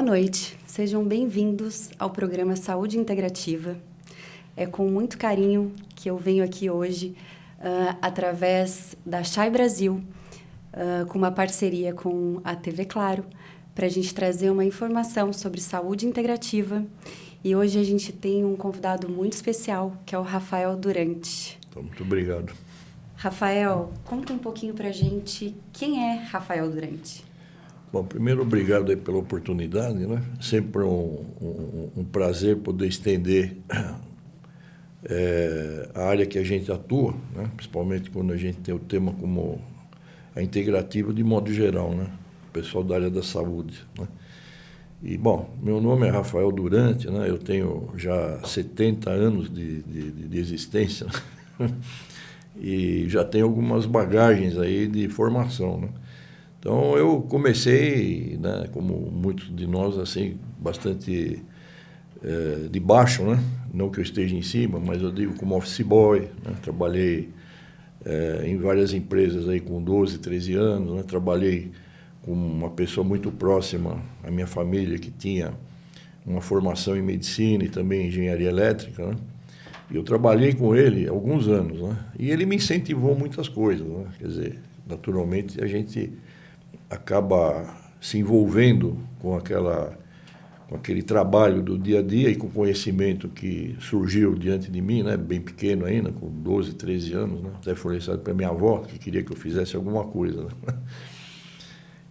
Boa noite, sejam bem-vindos ao programa Saúde Integrativa. É com muito carinho que eu venho aqui hoje, através da Chay Brasil, com uma parceria com a TV Claro, para a gente trazer uma informação sobre saúde integrativa. E hoje a gente tem um convidado muito especial, que é o Rafael Durante. Então, muito obrigado. Rafael, conta um pouquinho para a gente quem é Rafael Durante. Bom, primeiro, obrigado aí pela oportunidade, né? Sempre um prazer poder estender a área que a gente atua, né? Principalmente quando a gente tem o tema como a integrativa de modo geral, né? O pessoal da área da saúde, né? E, bom, meu nome é Rafael Durante, né? Eu tenho já 70 anos de existência, né? E já tenho algumas bagagens aí de formação, né? Então, eu comecei, né, como muitos de nós, assim, bastante de baixo, né? Não que eu esteja em cima, mas eu digo como office boy, né? Trabalhei em várias empresas aí com 12, 13 anos, né? Trabalhei com uma pessoa muito próxima à minha família, que tinha uma formação em medicina e também em engenharia elétrica, né? E eu trabalhei com ele há alguns anos, né? E ele me incentivou muitas coisas, né? Quer dizer, naturalmente, a gente acaba se envolvendo com aquele trabalho do dia a dia e com o conhecimento que surgiu diante de mim, né, bem pequeno ainda, com 12, 13 anos, né, até fornecido para minha avó, que queria que eu fizesse alguma coisa, né?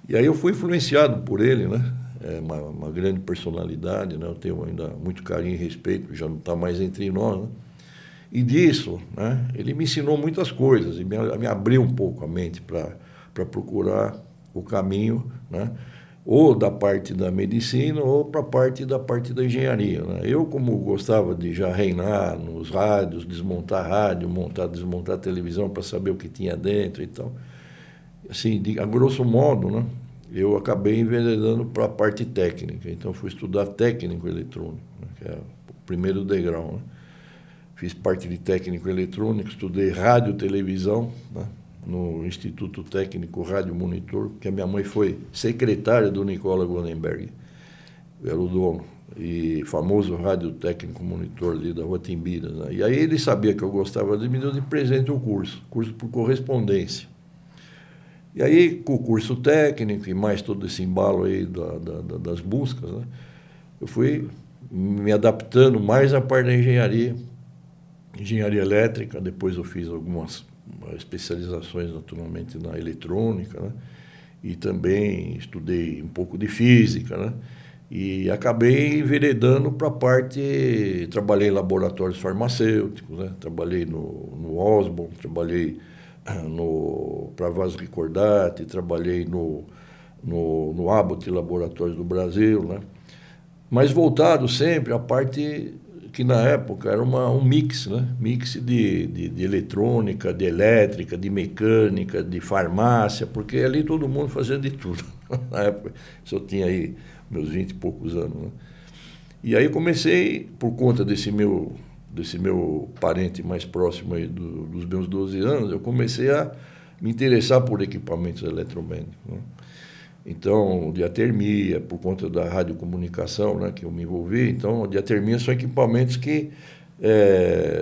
E aí eu fui influenciado por ele, né? É uma grande personalidade, né? Eu tenho ainda muito carinho e respeito, já não está mais entre nós, né? E disso, né, ele me ensinou muitas coisas e me abriu um pouco a mente para procurar o caminho, né, ou da parte da medicina ou para da parte da engenharia, né? Eu, como gostava de já reinar nos rádios, desmontar rádio, desmontar televisão para saber o que tinha dentro e tal, assim, a grosso modo, né, eu acabei enveredando para a parte técnica. Então, fui estudar técnico eletrônico, né, que é o primeiro degrau, né? Fiz parte de técnico eletrônico, estudei rádio e televisão, né, no Instituto Técnico Rádio Monitor, porque a minha mãe foi secretária do Nicola Goldenberg, era o dono, e famoso rádio técnico monitor ali da Rua Timbiras, né? E aí ele sabia que eu gostava de me deu de presente o curso por correspondência. E aí, com o curso técnico e mais todo esse embalo aí das buscas, né, eu fui me adaptando mais à parte da engenharia elétrica. Depois eu fiz algumas especializações, naturalmente, na eletrônica, né? E também estudei um pouco de física, né? E acabei enveredando para a parte... Trabalhei em laboratórios farmacêuticos, né? Trabalhei no Osborn, trabalhei para Vaso Ricordati, trabalhei no Abbott Laboratórios do Brasil, né? Mas voltado sempre à parte que na época era um mix, né? Mix de eletrônica, de elétrica, de mecânica, de farmácia, porque ali todo mundo fazia de tudo. Na época, eu tinha aí meus 20 e poucos anos, né? E aí comecei, por conta desse meu parente mais próximo aí dos meus 12 anos, eu comecei a me interessar por equipamentos eletromédicos, né? Então, diatermia, por conta da radiocomunicação, né, que eu me envolvi. Então, a diatermia são equipamentos que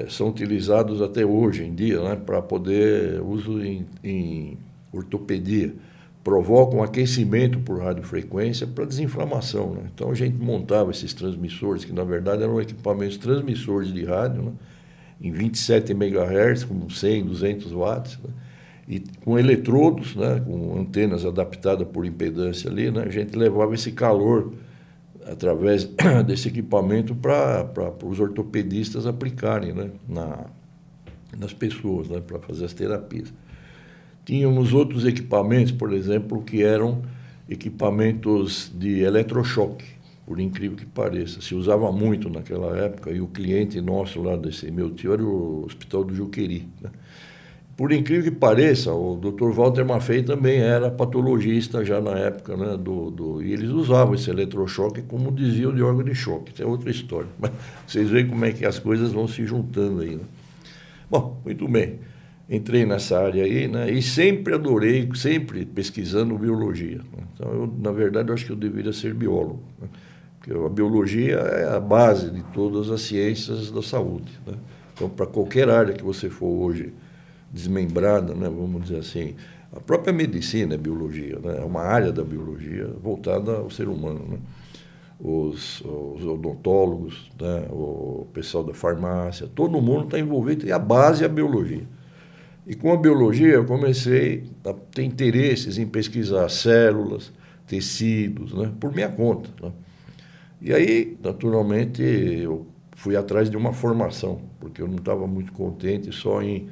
são utilizados até hoje em dia, né, para poder uso em ortopedia. Provocam aquecimento por radiofrequência para desinflamação, né? Então, a gente montava esses transmissores, que na verdade eram equipamentos transmissores de rádio, né, em 27 MHz, com 100, 200 watts, né? E com eletrodos, né, com antenas adaptadas por impedância ali, né, a gente levava esse calor através desse equipamento para os ortopedistas aplicarem, né, nas pessoas, né, para fazer as terapias. Tínhamos outros equipamentos, por exemplo, que eram equipamentos de eletrochoque, por incrível que pareça. Se usava muito naquela época, e o cliente nosso lá desse meu tio era o Hospital do Juqueri, né? Por incrível que pareça, o Dr. Walter Maffei também era patologista já na época, né, e eles usavam esse eletrochoque como desvio de órgão de choque. Isso é outra história. Mas vocês veem como é que as coisas vão se juntando aí, né? Bom, muito bem. entrei nessa área aí, né? E sempre adorei, sempre pesquisando biologia. Né? Então, na verdade, eu acho que eu deveria ser biólogo, né? Porque a biologia é a base de todas as ciências da saúde, né? Então, para qualquer área que você for hoje desmembrada, né? Vamos dizer assim, a própria medicina é biologia, né? É uma área da biologia voltada ao ser humano, né? Os odontólogos, né? O pessoal da farmácia, todo mundo está envolvido, e a base é a biologia. E com a biologia eu comecei a ter interesses em pesquisar células, tecidos, né? Por minha conta, né? E aí, naturalmente, eu fui atrás de uma formação, porque eu não estava muito contente só em,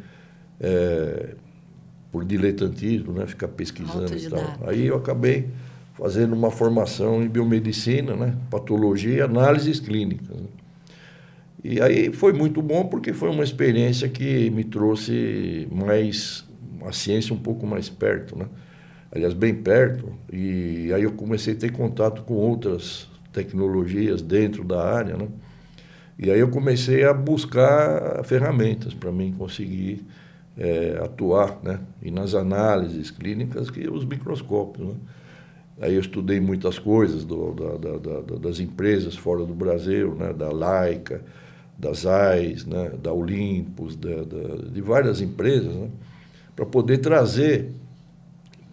por diletantismo, né? Ficar pesquisando e tal. Aí eu acabei fazendo uma formação em biomedicina, né? Patologia e análises clínicas, né? E aí foi muito bom porque foi uma experiência que me trouxe mais a ciência um pouco mais perto, né? Aliás, bem perto. E aí eu comecei a ter contato com outras tecnologias dentro da área, né? E aí eu comecei a buscar ferramentas para mim conseguir atuar, né? E nas análises clínicas que os microscópios, né? Aí eu estudei muitas coisas das empresas fora do Brasil, né? Da Leica, da Zeiss, né? Da Olympus, de várias empresas, né? Para poder trazer,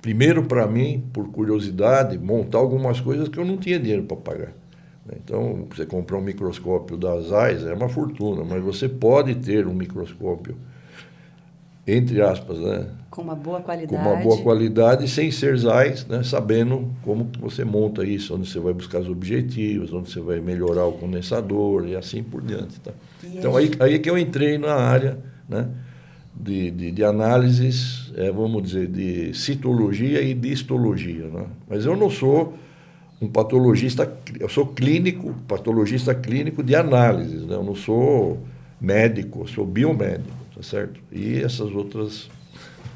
primeiro para mim, por curiosidade, montar algumas coisas que eu não tinha dinheiro para pagar. Então, você comprar um microscópio da Zeiss é uma fortuna, mas você pode ter um microscópio, entre aspas, né? Com uma boa qualidade. Com uma boa qualidade, sem ser Zeiss, né? Sabendo como que você monta isso, onde você vai buscar os objetivos, onde você vai melhorar o condensador e assim por diante. Tá? Então, aí que eu entrei na área, né? De análises, vamos dizer, de citologia e de histologia, né? Mas eu não sou um patologista, eu sou clínico, patologista clínico de análises, né? Eu não sou médico, eu sou biomédico, tá certo? E essas outras...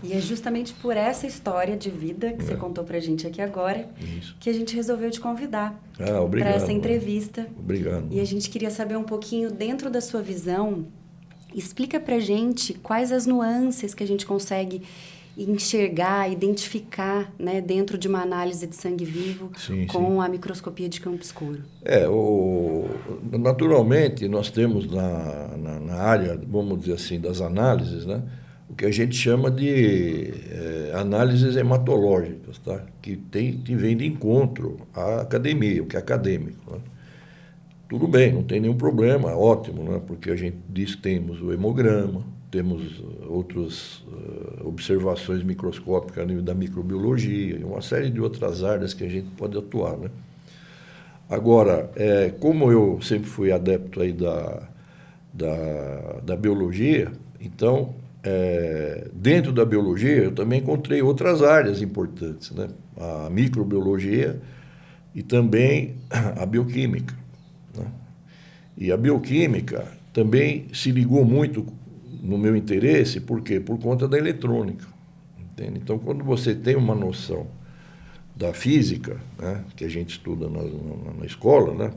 E é justamente por essa história de vida que você contou pra gente aqui agora, que a gente resolveu te convidar para essa entrevista. Obrigado. E a gente queria saber um pouquinho, dentro da sua visão, explica pra gente quais as nuances que a gente consegue enxergar, identificar, né, dentro de uma análise de sangue vivo com a microscopia de campo escuro. Naturalmente, nós temos na área, vamos dizer assim, das análises, né, o que a gente chama de análises hematológicas, tá? Que vem de encontro à academia, o que é acadêmico, né? Tudo bem, não tem nenhum problema, ótimo, né? Porque a gente diz que temos o hemograma, temos outras observações microscópicas a nível da microbiologia e uma série de outras áreas que a gente pode atuar, né? Agora, como eu sempre fui adepto aí da biologia, então, dentro da biologia eu também encontrei outras áreas importantes, né? A microbiologia e também a bioquímica, né? E a bioquímica também se ligou muito no meu interesse, por quê? Por conta da eletrônica, entende? Então, quando você tem uma noção da física, né, que a gente estuda na escola, né,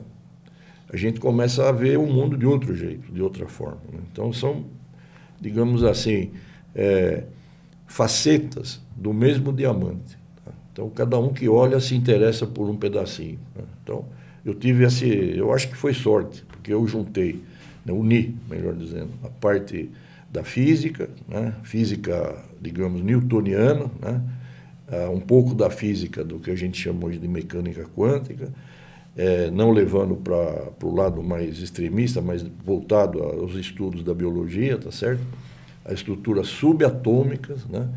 a gente começa a ver o mundo de outro jeito, de outra forma, né? Então, são, digamos assim, facetas do mesmo diamante, tá? Então, cada um que olha se interessa por um pedacinho, né? Então, eu acho que foi sorte, porque eu juntei, né, uni, melhor dizendo, a parte da física, né, física, digamos, newtoniana, né, um pouco da física do que a gente chama hoje de mecânica quântica, não levando para o lado mais extremista, mas voltado aos estudos da biologia, tá certo? As estruturas subatômicas, né?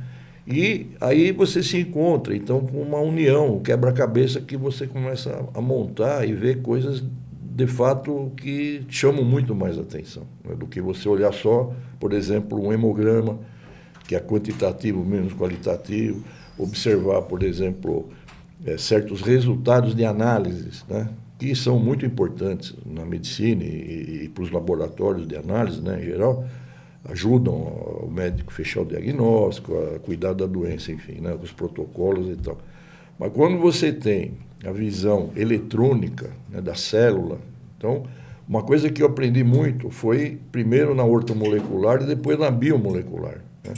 E aí você se encontra, então, com uma união, um quebra-cabeça que você começa a montar e ver coisas, de fato, que chamam muito mais atenção, né, do que você olhar só, por exemplo, um hemograma, que é quantitativo menos qualitativo, observar, por exemplo, certos resultados de análises, né, que são muito importantes na medicina e para os laboratórios de análise, né, em geral, ajudam o médico a fechar o diagnóstico, a cuidar da doença, enfim, né, os protocolos e tal. Mas quando você tem a visão eletrônica, né, da célula, então, uma coisa que eu aprendi muito foi, primeiro na ortomolecular e depois na biomolecular, né?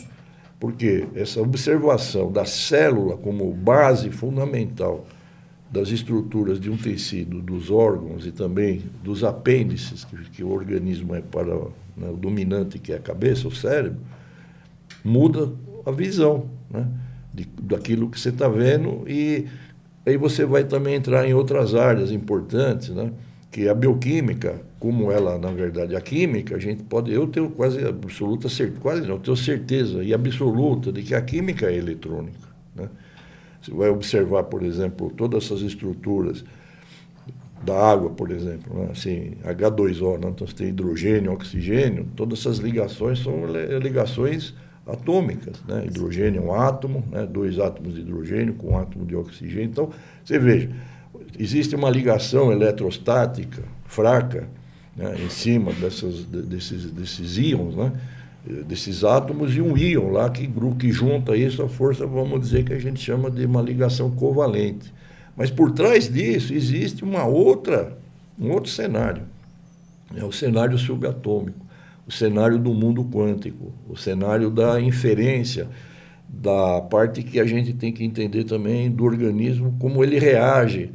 Porque essa observação da célula como base fundamental das estruturas de um tecido, dos órgãos e também dos apêndices, que o organismo é para, né, o dominante, que é a cabeça, o cérebro, muda a visão, né, daquilo que você está vendo, e aí você vai também entrar em outras áreas importantes, né, que a bioquímica, como ela, na verdade, a química, a gente pode, eu tenho quase absoluta certeza, quase não, eu tenho certeza e absoluta de que a química é eletrônica, né? Você vai observar, por exemplo, todas essas estruturas da água, por exemplo, né? Assim, H2O, né? Então você tem hidrogênio, oxigênio, todas essas ligações são ligações atômicas, né? Hidrogênio é um átomo, né? 2 átomos de hidrogênio com um átomo de oxigênio. Então, você veja, existe uma ligação eletrostática fraca, né? Em cima desses íons, né? Desses átomos, e um íon lá que junta isso à força, vamos dizer, que a gente chama de uma ligação covalente. Mas por trás disso existe um outro cenário, é o cenário subatômico, o cenário do mundo quântico, o cenário da inferência, da parte que a gente tem que entender também do organismo, como ele reage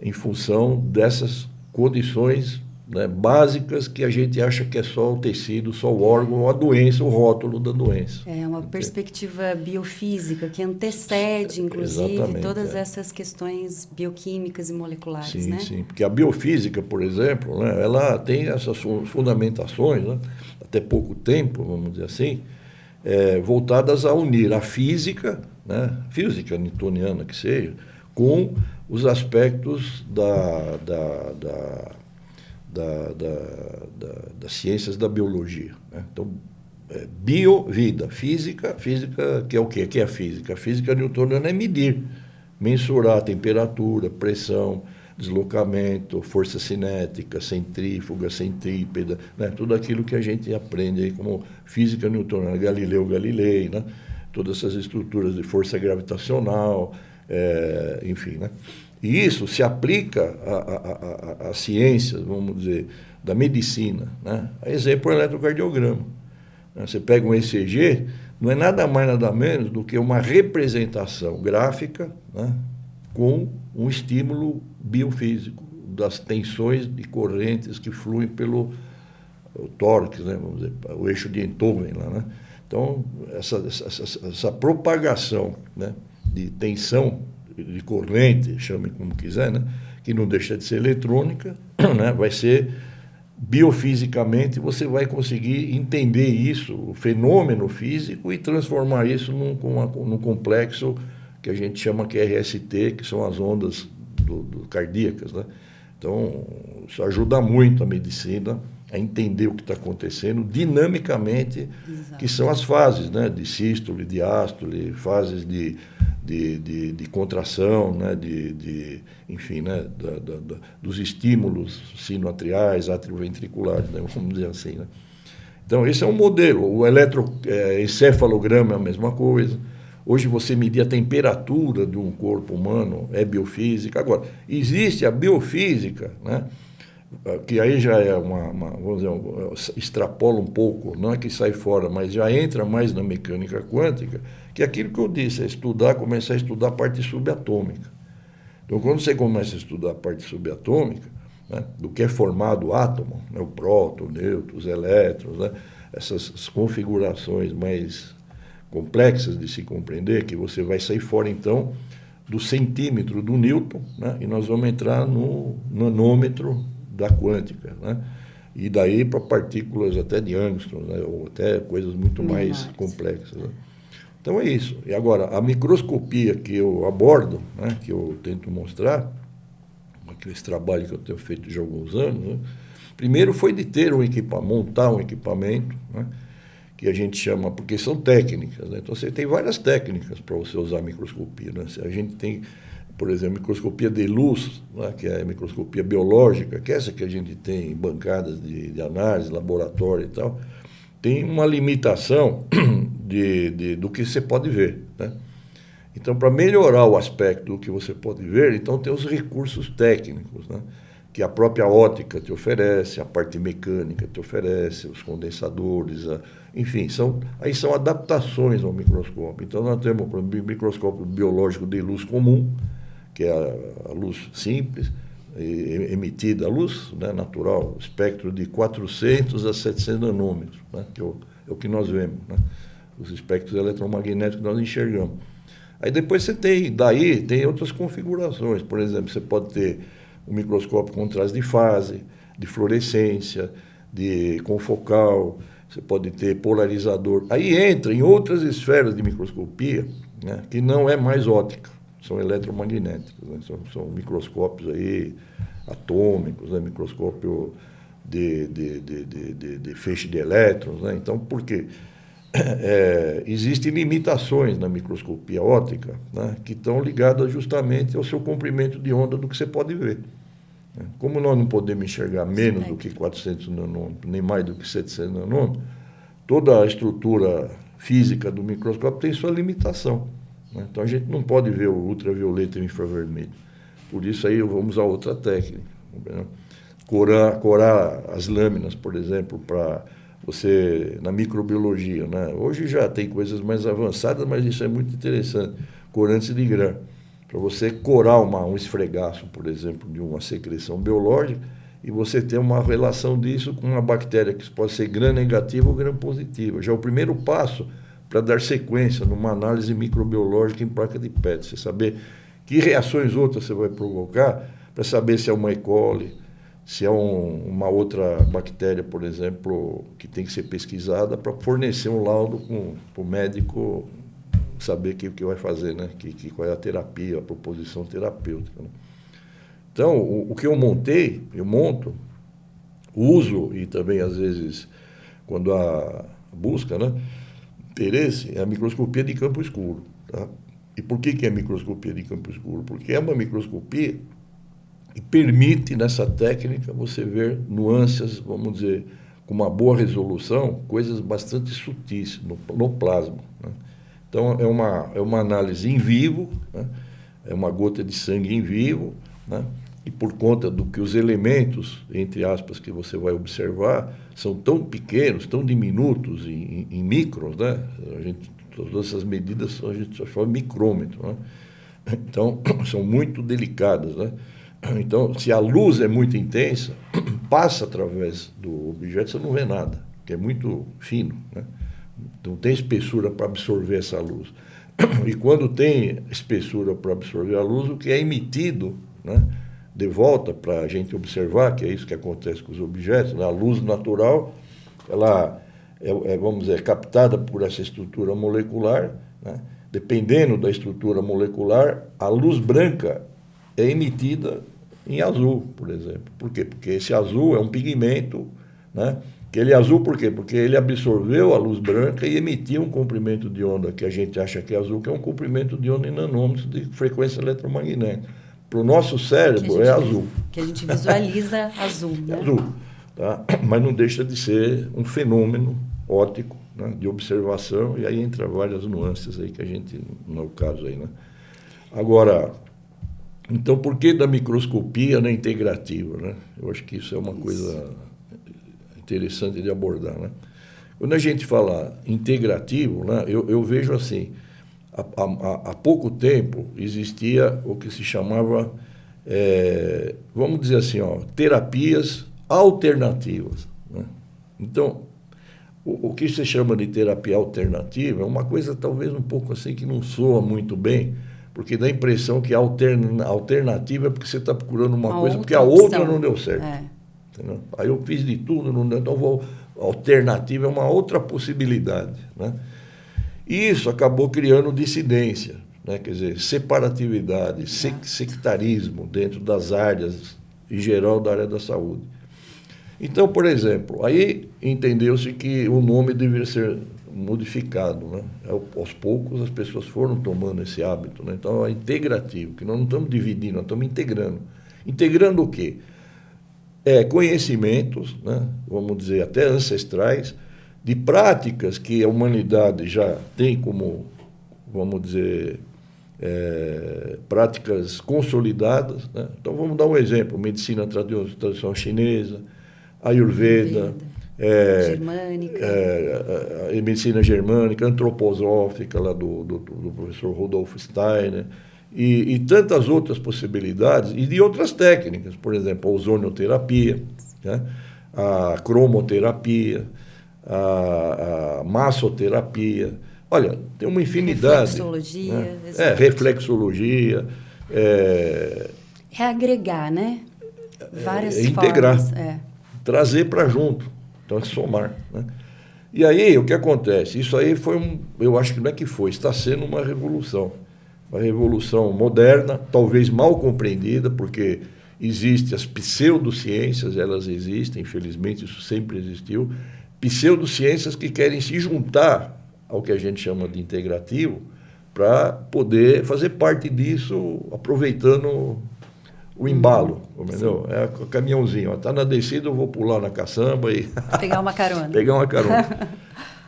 em função dessas condições, né, básicas, que a gente acha que é só o tecido, só o órgão, a doença, o rótulo da doença. É uma perspectiva biofísica que antecede, inclusive, todas essas questões bioquímicas e moleculares, sim, né? Sim, porque a biofísica, por exemplo, né, ela tem essas fundamentações, né, até pouco tempo, vamos dizer assim, voltadas a unir a física, né, física newtoniana que seja, com os aspectos das ciências da biologia, né? Então, biovida, física, que é o quê? Que é a física? A física newtoniana é medir, mensurar a temperatura, pressão, deslocamento, força cinética, centrífuga, centrípeta, né? Tudo aquilo que a gente aprende aí como física newtoniana, Galileu Galilei, né? Todas essas estruturas de força gravitacional, enfim, né? E isso se aplica às ciências, vamos dizer, da medicina, né? Exemplo, o eletrocardiograma. Você pega um ECG, não é nada mais, nada menos do que uma representação gráfica, né, com um estímulo biofísico das tensões e correntes que fluem pelo tórax, né, vamos dizer, o eixo de Enthoven lá, né? Então, essa propagação, né, de tensão, de corrente, chame como quiser, né, que não deixa de ser eletrônica, né, vai ser biofisicamente, você vai conseguir entender isso, o fenômeno físico, e transformar isso num complexo que a gente chama que é RST, que são as ondas cardíacas, né? Então, isso ajuda muito a medicina a entender o que está acontecendo dinamicamente. Exato. Que são as fases, né, de sístole, diástole, fases de contração, né, enfim, né, dos estímulos sinoatriais, atrioventriculares, né, vamos dizer assim, né? Então, esse é um modelo. O eletroencefalograma é a mesma coisa. Hoje, você medir a temperatura de um corpo humano é biofísica. Agora, existe a biofísica, né, que aí já é vamos dizer, extrapola um pouco, não é que sai fora, mas já entra mais na mecânica quântica, que é aquilo que eu disse, começar a estudar a parte subatômica. Então, quando você começa a estudar a parte subatômica, né, do que é formado o átomo, né, o próton, o nêutron, os elétrons, né, essas configurações mais complexas de se compreender, que você vai sair fora, então, do centímetro do Newton, né, e nós vamos entrar no nanômetro da quântica, né? E daí para partículas até de Angstrom, né? Ou até coisas muito mais complexas, né? Então é isso. E agora, a microscopia que eu abordo, né, que eu tento mostrar, esse trabalho que eu tenho feito já há alguns anos, né, primeiro foi de ter montar um equipamento, né, que a gente chama, porque são técnicas, né? Então você tem várias técnicas para você usar a microscopia, né? A gente tem, por exemplo, microscopia de luz, né, que é a microscopia biológica, que é essa que a gente tem em bancadas de análise, laboratório e tal, tem uma limitação do que você pode ver, né? Então, para melhorar o aspecto do que você pode ver, então tem os recursos técnicos, né? que a própria ótica te oferece, a parte mecânica te oferece, os condensadores, enfim, são adaptações ao microscópio. Então, nós temos o microscópio biológico de luz comum, que é a luz simples, emitida, a luz, né, natural, espectro de 400 a 700 nanômetros, né, que é o que nós vemos, né, os espectros eletromagnéticos que nós enxergamos. Aí depois você tem outras configurações. Por exemplo, você pode ter um microscópio com traço de fase, de fluorescência, de confocal, você pode ter polarizador. Aí entra em outras esferas de microscopia, né, que não é mais óptica, são eletromagnéticos, né, são microscópios aí atômicos, né, microscópio de feixe de elétrons. Né? Então, por quê? Existem limitações na microscopia óptica, né, que estão ligadas justamente ao seu comprimento de onda do que você pode ver. Como nós não podemos enxergar menos do que 400 nanômetros, nem mais do que 700 nanômetros, toda a estrutura física do microscópio tem sua limitação. Né? Então a gente não pode ver o ultravioleta e o infravermelho. Por isso aí vamos usar outra técnica. Né? Corar as lâminas, por exemplo, para você, na microbiologia, né? Hoje já tem coisas mais avançadas, mas isso é muito interessante. Corantes de grã. Para você corar um esfregaço, por exemplo, de uma secreção biológica, e você ter uma relação disso com uma bactéria que pode ser gram negativa ou gram positiva. Já é o primeiro passo para dar sequência numa análise microbiológica em placa de PET. Você saber que reações outras você vai provocar, para saber se é uma E. coli, se é uma outra bactéria, por exemplo, que tem que ser pesquisada para fornecer um laudo para o médico saber o que vai fazer, né? Qual é a terapia, a proposição terapêutica. Né? Então, o que eu monto, uso e também, às vezes, quando há busca, né? Interesse, é a microscopia de campo escuro. Tá? E por que é microscopia de campo escuro? Porque é uma microscopia e permite, nessa técnica, você ver nuances, vamos dizer, com uma boa resolução, coisas bastante sutis no plasma. Né? Então, é uma análise em vivo, né? É uma gota de sangue em vivo, né? E por conta do que os elementos, entre aspas, que você vai observar, são tão pequenos, tão diminutos em microns, né? Todas essas medidas a gente só chama micrômetro, né? Então, são muito delicadas, né? Então, se a luz é muito intensa, passa através do objeto, você não vê nada, que é muito fino, né? Não tem espessura para absorver essa luz. E quando tem espessura para absorver a luz, o que é emitido, né, de volta para a gente observar, que é isso que acontece com os objetos, né? A luz natural, ela vamos dizer, captada por essa estrutura molecular, né? Dependendo da estrutura molecular, a luz branca é emitida em azul, por exemplo. Por quê? Porque esse azul é um pigmento, né? Que ele é azul por quê? Porque ele absorveu a luz branca e emitiu um comprimento de onda que a gente acha que é azul, que é um comprimento de onda em nanômetros de frequência eletromagnética. Para o nosso cérebro é azul. Que a gente visualiza azul, né? É azul, tá? Mas não deixa de ser um fenômeno óptico, né, de observação, e aí entra várias nuances aí que a gente, não é o caso aí, né? Agora, então, por que da microscopia na integrativa, né? Eu acho que isso é uma coisa interessante de abordar, né? Quando a gente fala integrativo, né, eu vejo assim, há pouco tempo existia o que se chamava, vamos dizer assim, terapias alternativas, né? Então, o que se chama de terapia alternativa é uma coisa talvez um pouco assim que não soa muito bem, porque dá a impressão que a alternativa é porque você está procurando uma coisa porque a outra não deu certo. Entendeu? Aí eu fiz de tudo, não deu, então alternativa é uma outra possibilidade, né? E isso acabou criando dissidência, né? Quer dizer, separatividade, sectarismo dentro das áreas, em geral, da área da saúde. Então, por exemplo, aí entendeu-se que o nome deveria ser modificado, né? Aos poucos as pessoas foram tomando esse hábito, né? Então é integrativo, que nós não estamos dividindo, nós estamos integrando. Integrando o quê? Conhecimentos, né? Vamos dizer, até ancestrais, de práticas que a humanidade já tem como, vamos dizer, práticas consolidadas, né? Então, vamos dar um exemplo: medicina tradicional chinesa, Ayurveda, germânica, medicina germânica, antroposófica, lá do professor Rudolf Steiner, e tantas outras possibilidades, e de outras técnicas, por exemplo, a ozonioterapia, né? A cromoterapia, a massoterapia. Olha, tem uma infinidade. Reflexologia. Né? Reflexologia. É agregar, né? Várias integrar, formas. Trazer para junto, então é somar. Né? E aí, o que acontece? Isso aí foi eu acho que não é que foi, está sendo uma revolução moderna, talvez mal compreendida, porque existem as pseudociências, elas existem, infelizmente isso sempre existiu, pseudociências que querem se juntar ao que a gente chama de integrativo, para poder fazer parte disso, aproveitando o embalo, entendeu? É o caminhãozinho, está na descida, eu vou pular na caçamba e... Pegar uma carona. Pegar uma carona.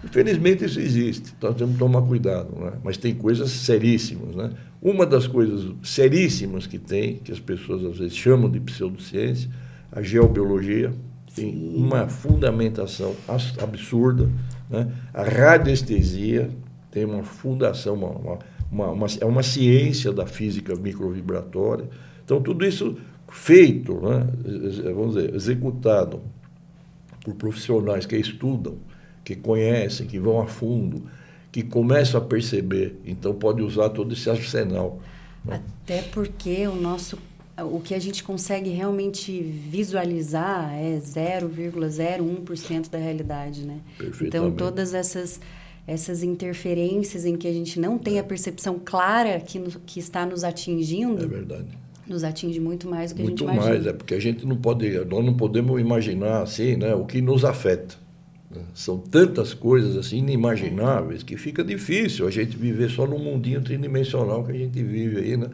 Infelizmente isso existe, então temos que tomar cuidado, né? Mas tem coisas seríssimas, né? Uma das coisas seríssimas que tem, que as pessoas às vezes chamam de pseudociência, a geobiologia, tem uma fundamentação absurda, né? A radiestesia tem uma fundação, é uma ciência da física microvibratória. Então, tudo isso feito, né? Vamos dizer, executado por profissionais que estudam, que conhecem, que vão a fundo, que começam a perceber, então pode usar todo esse arsenal. Né? Até porque o que a gente consegue realmente visualizar é 0,01% da realidade, né? Então, todas essas interferências em que a gente não tem a percepção clara que está nos atingindo... É verdade. Nos atinge muito mais do que a gente imagina. Muito mais, porque nós não podemos imaginar assim, né, o que nos afeta. São tantas coisas assim inimagináveis que fica difícil a gente viver só num mundinho tridimensional que a gente vive aí, né?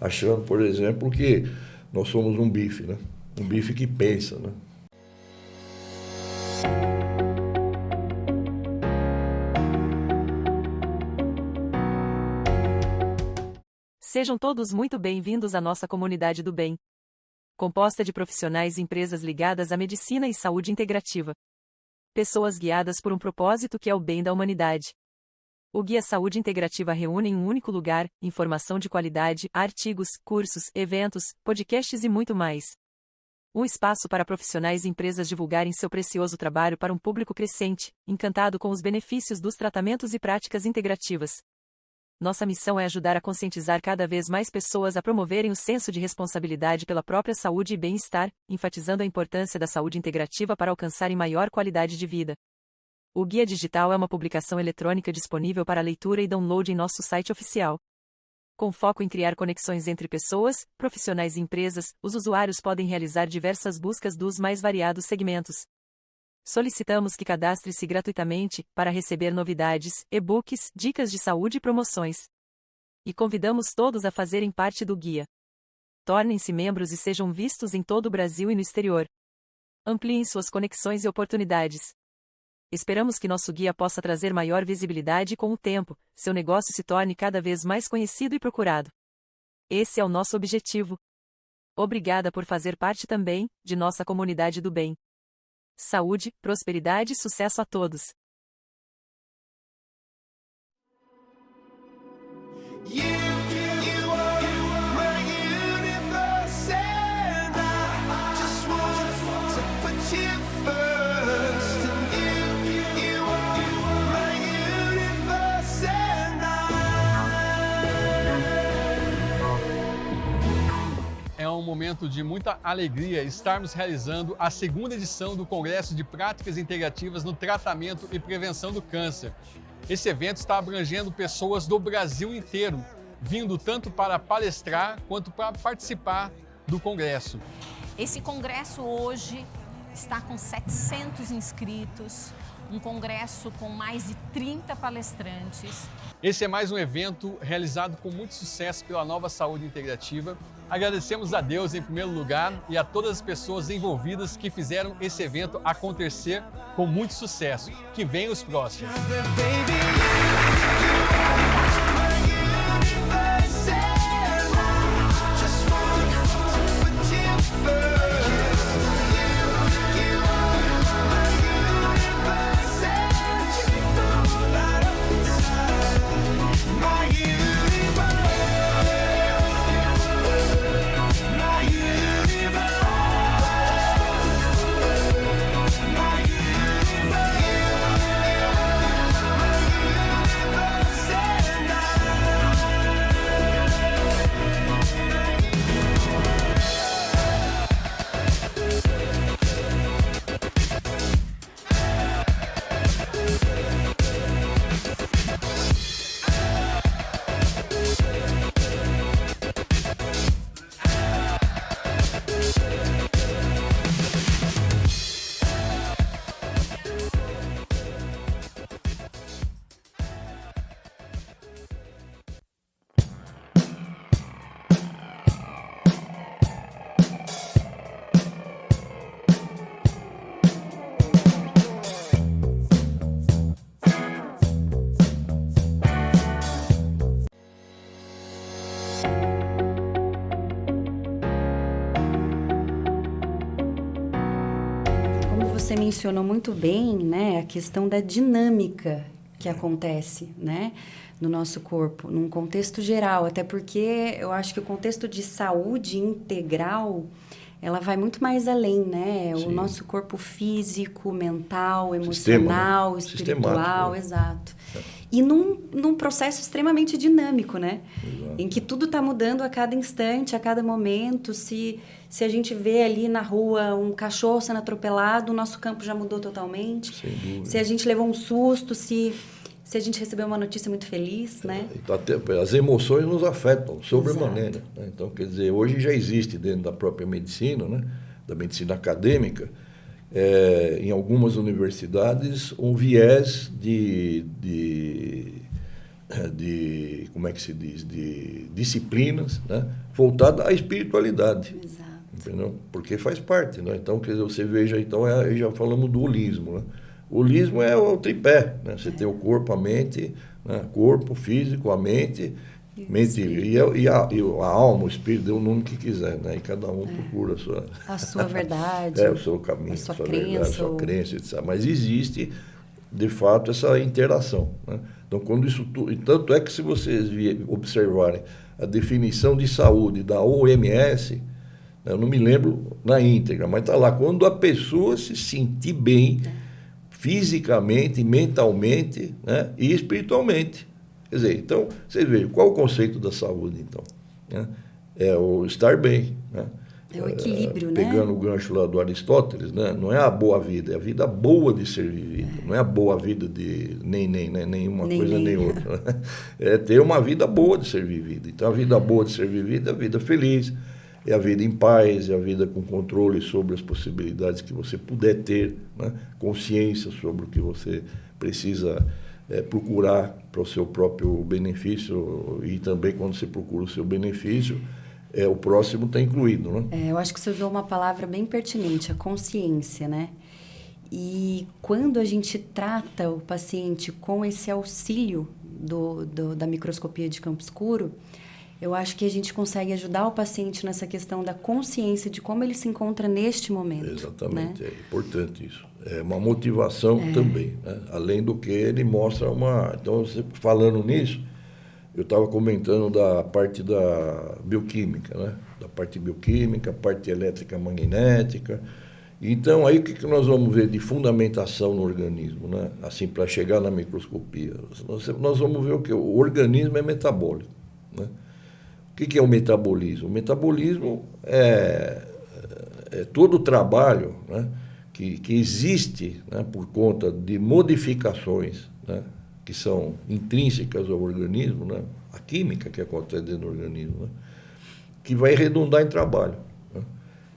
Achando, por exemplo, que nós somos um bife, né? Um bife que pensa, né? Sejam todos muito bem-vindos à nossa comunidade do bem, composta de profissionais e empresas ligadas à medicina e saúde integrativa. Pessoas guiadas por um propósito que é o bem da humanidade. O Guia Saúde Integrativa reúne em um único lugar informação de qualidade, artigos, cursos, eventos, podcasts e muito mais. Um espaço para profissionais e empresas divulgarem seu precioso trabalho para um público crescente, encantado com os benefícios dos tratamentos e práticas integrativas. Nossa missão é ajudar a conscientizar cada vez mais pessoas a promoverem o senso de responsabilidade pela própria saúde e bem-estar, enfatizando a importância da saúde integrativa para alcançarem maior qualidade de vida. O Guia Digital é uma publicação eletrônica disponível para leitura e download em nosso site oficial. Com foco em criar conexões entre pessoas, profissionais e empresas, os usuários podem realizar diversas buscas dos mais variados segmentos. Solicitamos que cadastre-se gratuitamente para receber novidades, e-books, dicas de saúde e promoções. E convidamos todos a fazerem parte do guia. Tornem-se membros e sejam vistos em todo o Brasil e no exterior. Ampliem suas conexões e oportunidades. Esperamos que nosso guia possa trazer maior visibilidade e, com o tempo, seu negócio se torne cada vez mais conhecido e procurado. Esse é o nosso objetivo. Obrigada por fazer parte também de nossa comunidade do bem. Saúde, prosperidade e sucesso a todos. É um momento de muita alegria estarmos realizando a segunda edição do Congresso de Práticas Integrativas no Tratamento e Prevenção do Câncer. Esse evento está abrangendo pessoas do Brasil inteiro, vindo tanto para palestrar quanto para participar do Congresso. Esse Congresso hoje está com 700 inscritos, um congresso com mais de 30 palestrantes. Esse é mais um evento realizado com muito sucesso pela Nova Saúde Integrativa. Agradecemos a Deus em primeiro lugar e a todas as pessoas envolvidas que fizeram esse evento acontecer com muito sucesso. Que venham os próximos. você mencionou muito bem, né, a questão da dinâmica que acontece, né, no nosso corpo, num contexto geral, até porque eu acho que o contexto de saúde integral, ela vai muito mais além, né? Sim. O nosso corpo físico, mental, emocional, espiritual, né? Exato. E num processo extremamente dinâmico, né? Exato. Em que tudo está mudando a cada instante, a cada momento. Se a gente vê ali na rua um cachorro sendo atropelado, o nosso campo já mudou totalmente. Sem dúvida. Se a gente levou um susto, se a gente recebeu uma notícia muito feliz, né? As emoções nos afetam sobremaneira. Né? Então, quer dizer, hoje já existe dentro da própria medicina, né? Da medicina acadêmica, em algumas universidades, um viés de como é que se diz, de disciplinas, né? Voltada à espiritualidade. Exato. Entendeu? Porque faz parte, né? Então, quer dizer, você veja, então, já falamos do holismo, né? O holismo é o tripé, né? Você tem o corpo, a mente, né? Corpo físico, a mente e a alma, o espírito, dê o nome que quiser, né? E cada um procura a sua verdade, o seu caminho, a sua sua crença, verdade, a sua crença, etc. Mas existe, de fato, essa interação, né? Então, quando isso tudo, tanto é que se vocês observarem a definição de saúde da OMS, eu não me lembro na íntegra, mas está lá, quando a pessoa se sentir bem fisicamente, mentalmente, né, e espiritualmente. Quer dizer, então, vocês vejam, qual o conceito da saúde, então? Né? É o estar bem. Né? É o equilíbrio, né? Pegando o gancho lá do Aristóteles, né? Não é a boa vida, é a vida boa de ser vivida. Não é a boa vida de nenhuma coisa nem outra. É ter uma vida boa de ser vivida. Então, a vida boa de ser vivida é a vida feliz, é a vida em paz, é a vida com controle sobre as possibilidades que você puder ter, né? Consciência sobre o que você precisa procurar para o seu próprio benefício, e também quando você procura o seu benefício, o próximo está incluído, né? Eu acho que você usou uma palavra bem pertinente, a consciência, né? E quando a gente trata o paciente com esse auxílio da microscopia de campo escuro, eu acho que a gente consegue ajudar o paciente nessa questão da consciência de como ele se encontra neste momento. Exatamente, né? É importante isso. É uma motivação também, né? Além do que ele mostra uma... Então, você, falando nisso, eu estava comentando da parte da bioquímica, né? Da parte bioquímica, parte elétrica magnética. Então, aí o que nós vamos ver de fundamentação no organismo, né? Assim, para chegar na microscopia? Nós vamos ver o que? O organismo é metabólico, né? O que é o metabolismo? O metabolismo é todo o trabalho, né, que existe, né, por conta de modificações, né, que são intrínsecas ao organismo, né, a química que acontece dentro do organismo, né, que vai redundar em trabalho. Né?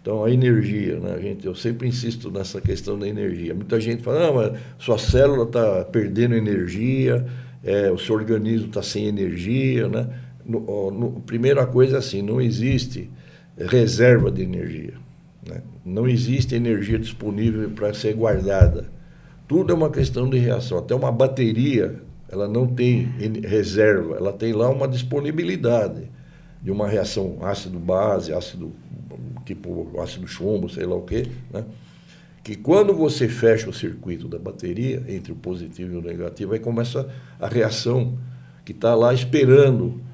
Então, a energia, né, eu sempre insisto nessa questão da energia. Muita gente fala, mas sua célula está perdendo energia, o seu organismo está sem energia, né? Primeira coisa assim, não existe reserva de energia, né? Não existe energia disponível para ser guardada. Tudo é uma questão de reação. Até uma bateria, ela não tem reserva, ela tem lá uma disponibilidade de uma reação ácido-base, tipo ácido chumbo, sei lá o quê, né? Que quando você fecha o circuito da bateria, entre o positivo e o negativo, aí começa a reação que está lá esperando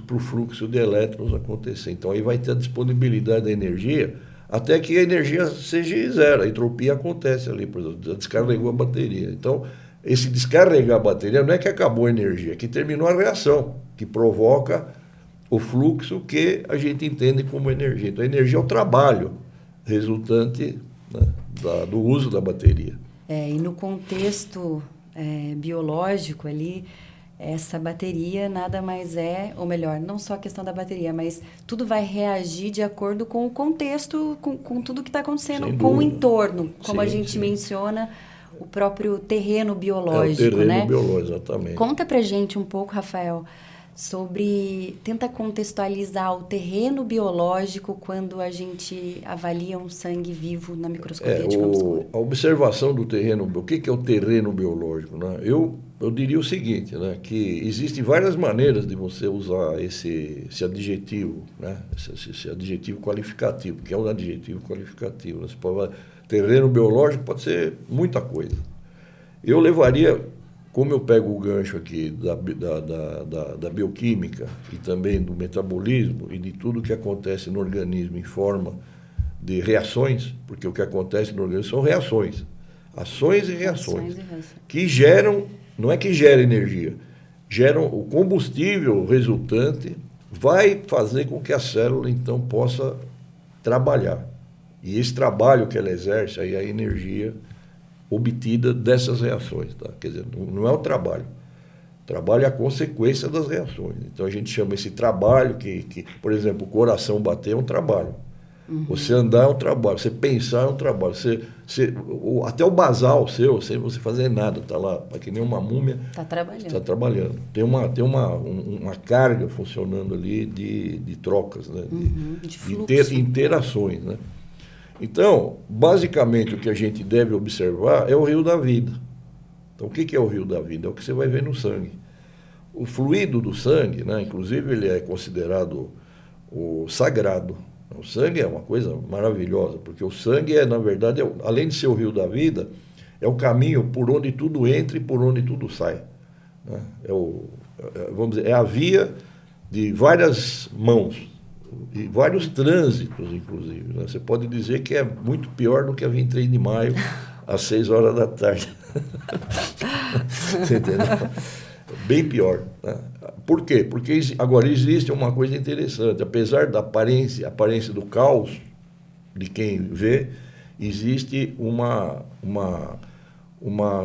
para o fluxo de elétrons acontecer. Então, aí vai ter a disponibilidade da energia até que a energia seja zero. A entropia acontece ali, por exemplo, descarregou a bateria. Então, esse descarregar a bateria não é que acabou a energia, é que terminou a reação, que provoca o fluxo que a gente entende como energia. Então, a energia é o trabalho resultante, né, do uso da bateria. E no contexto biológico ali, essa bateria nada mais é, ou melhor, não só a questão da bateria, mas tudo vai reagir de acordo com o contexto, com tudo que está acontecendo, com o entorno, como a gente menciona, o próprio terreno biológico, o terreno, né? biológico, exatamente. Conta pra gente um pouco, Rafael, tenta contextualizar o terreno biológico quando a gente avalia um sangue vivo na microscopia de campo escuro. A observação do terreno, o que é o terreno biológico, né? Eu diria o seguinte, né, que existem várias maneiras de você usar esse adjetivo, né, esse adjetivo qualificativo, que é um adjetivo qualificativo. Né? Você pode terreno biológico pode ser muita coisa. Eu levaria, como eu pego o gancho aqui da bioquímica e também do metabolismo e de tudo que acontece no organismo em forma de reações, porque o que acontece no organismo são reações, ações e reações, que geram, não é que gera energia, geram o combustível resultante, vai fazer com que a célula, então, possa trabalhar. E esse trabalho que ela exerce, aí é a energia obtida dessas reações. Tá? Quer dizer, não é o trabalho. O trabalho é a consequência das reações. Então, a gente chama esse trabalho que por exemplo, o coração bater é um trabalho. Você andar é um trabalho, você pensar é um trabalho. Até o basal seu, sem você fazer nada, está lá, que nem uma múmia. Está trabalhando. Está trabalhando. Tem uma carga funcionando ali de trocas, né? De fluxo. Interações. Né? Então, basicamente, o que a gente deve observar é o rio da vida. Então, o que é o rio da vida? É o que você vai ver no sangue. O fluido do sangue, né? Inclusive, ele é considerado o sagrado. O sangue é uma coisa maravilhosa, porque o sangue na verdade, além de ser o rio da vida, é o caminho por onde tudo entra e por onde tudo sai. Né? Vamos dizer, é a via de várias mãos, e vários trânsitos, inclusive. Né? Você pode dizer que é muito pior do que a 23 de maio, às 6 horas da tarde. Você entendeu? Bem pior. Né? Por quê? Porque agora existe uma coisa interessante. Apesar da aparência do caos de quem vê, existe uma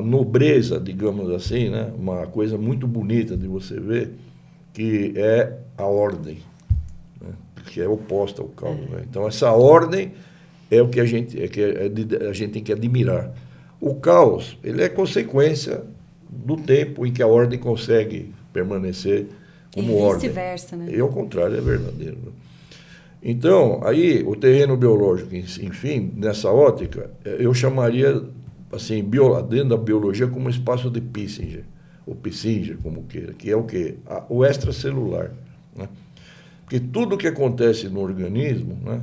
nobreza, digamos assim, né? Uma coisa muito bonita de você ver, que é a ordem, né? Que é oposta ao caos. Né? Então, essa ordem é o que a gente tem que admirar. O caos, ele é consequência do tempo em que a ordem consegue permanecer como ordem. E vice-versa, né? E ao contrário, é verdadeiro. Né? Então, aí, o terreno biológico, enfim, nessa ótica, eu chamaria, assim, dentro da biologia, como um espaço de Kissinger, ou Kissinger, como queira, que é o quê? O extracelular. Né? Porque tudo que acontece no organismo, né,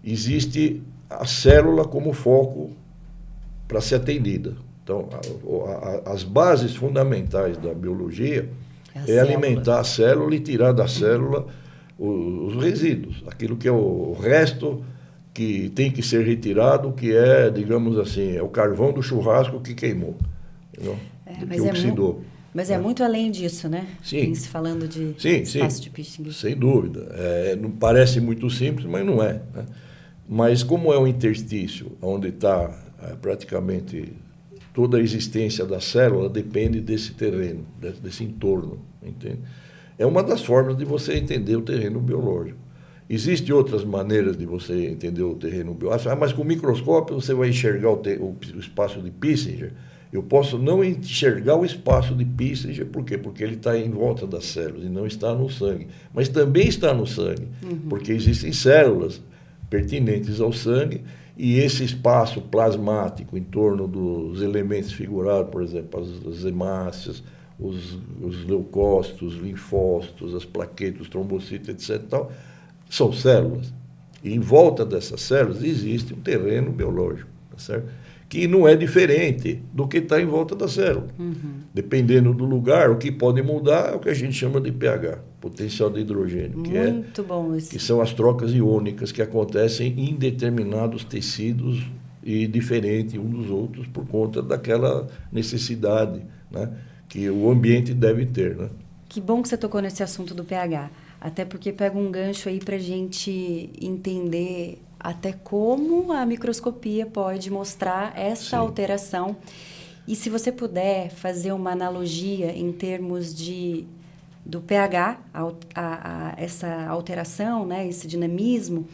existe a célula como foco para ser atendida. Então, as bases fundamentais da biologia é alimentar a célula e tirar da célula os resíduos, aquilo que é o resto que tem que ser retirado, que é, digamos assim, é o carvão do churrasco que queimou, que oxidou. Mas é muito além disso, né? Sim. Falando de espaço de Kissinger. Sem dúvida. Não parece muito simples, mas não é. Né? Mas como é um interstício, onde está praticamente toda a existência da célula, depende desse terreno, desse entorno, entende? É uma das formas de você entender o terreno biológico. Existem outras maneiras de você entender o terreno biológico. Mas com o microscópio você vai enxergar o espaço de Kissinger. Eu posso não enxergar o espaço de Kissinger, por quê? Porque ele está em volta das células e não está no sangue. Mas também está no sangue, porque existem células pertinentes ao sangue, e esse espaço plasmático em torno dos elementos figurados, por exemplo, as hemácias, os leucócitos, os linfócitos, as plaquetas, os trombocitos, etc., tal, são células. E em volta dessas células existe um terreno biológico, tá certo? Que não é diferente do que está em volta da célula. Dependendo do lugar, o que pode mudar é o que a gente chama de pH, potencial de hidrogênio, que são as trocas iônicas que acontecem em determinados tecidos e diferentes uns dos outros por conta daquela necessidade, né, que o ambiente deve ter. Né? Que bom que você tocou nesse assunto do pH, até porque pega um gancho aí para a gente entender até como a microscopia pode mostrar essa alteração. E se você puder fazer uma analogia em termos do pH, essa alteração, né, esse dinamismo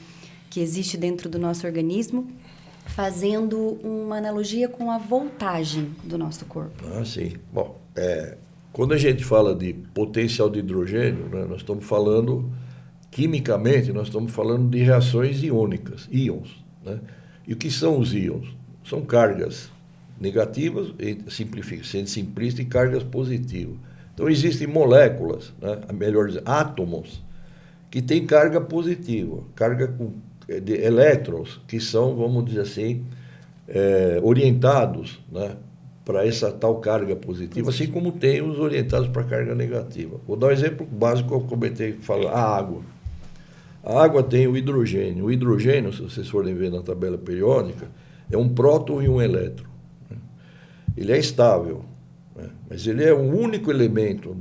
que existe dentro do nosso organismo, fazendo uma analogia com a voltagem do nosso corpo. Sim. Bom, quando a gente fala de potencial de hidrogênio, né, nós estamos falando... Quimicamente, nós estamos falando de reações iônicas, íons. Né? E o que são os íons? São cargas negativas, sendo simplista, e cargas positivas. Então, existem moléculas, né? Melhor dizer, átomos, que têm carga positiva, carga de elétrons, que são, vamos dizer assim, orientados, né, para essa tal carga positiva, assim como tem os orientados para carga negativa. Vou dar um exemplo básico que eu comentei, a água. A água tem o hidrogênio. O hidrogênio, se vocês forem ver na tabela periódica, é um próton e um elétron. Ele é estável, né? Mas ele é o único elemento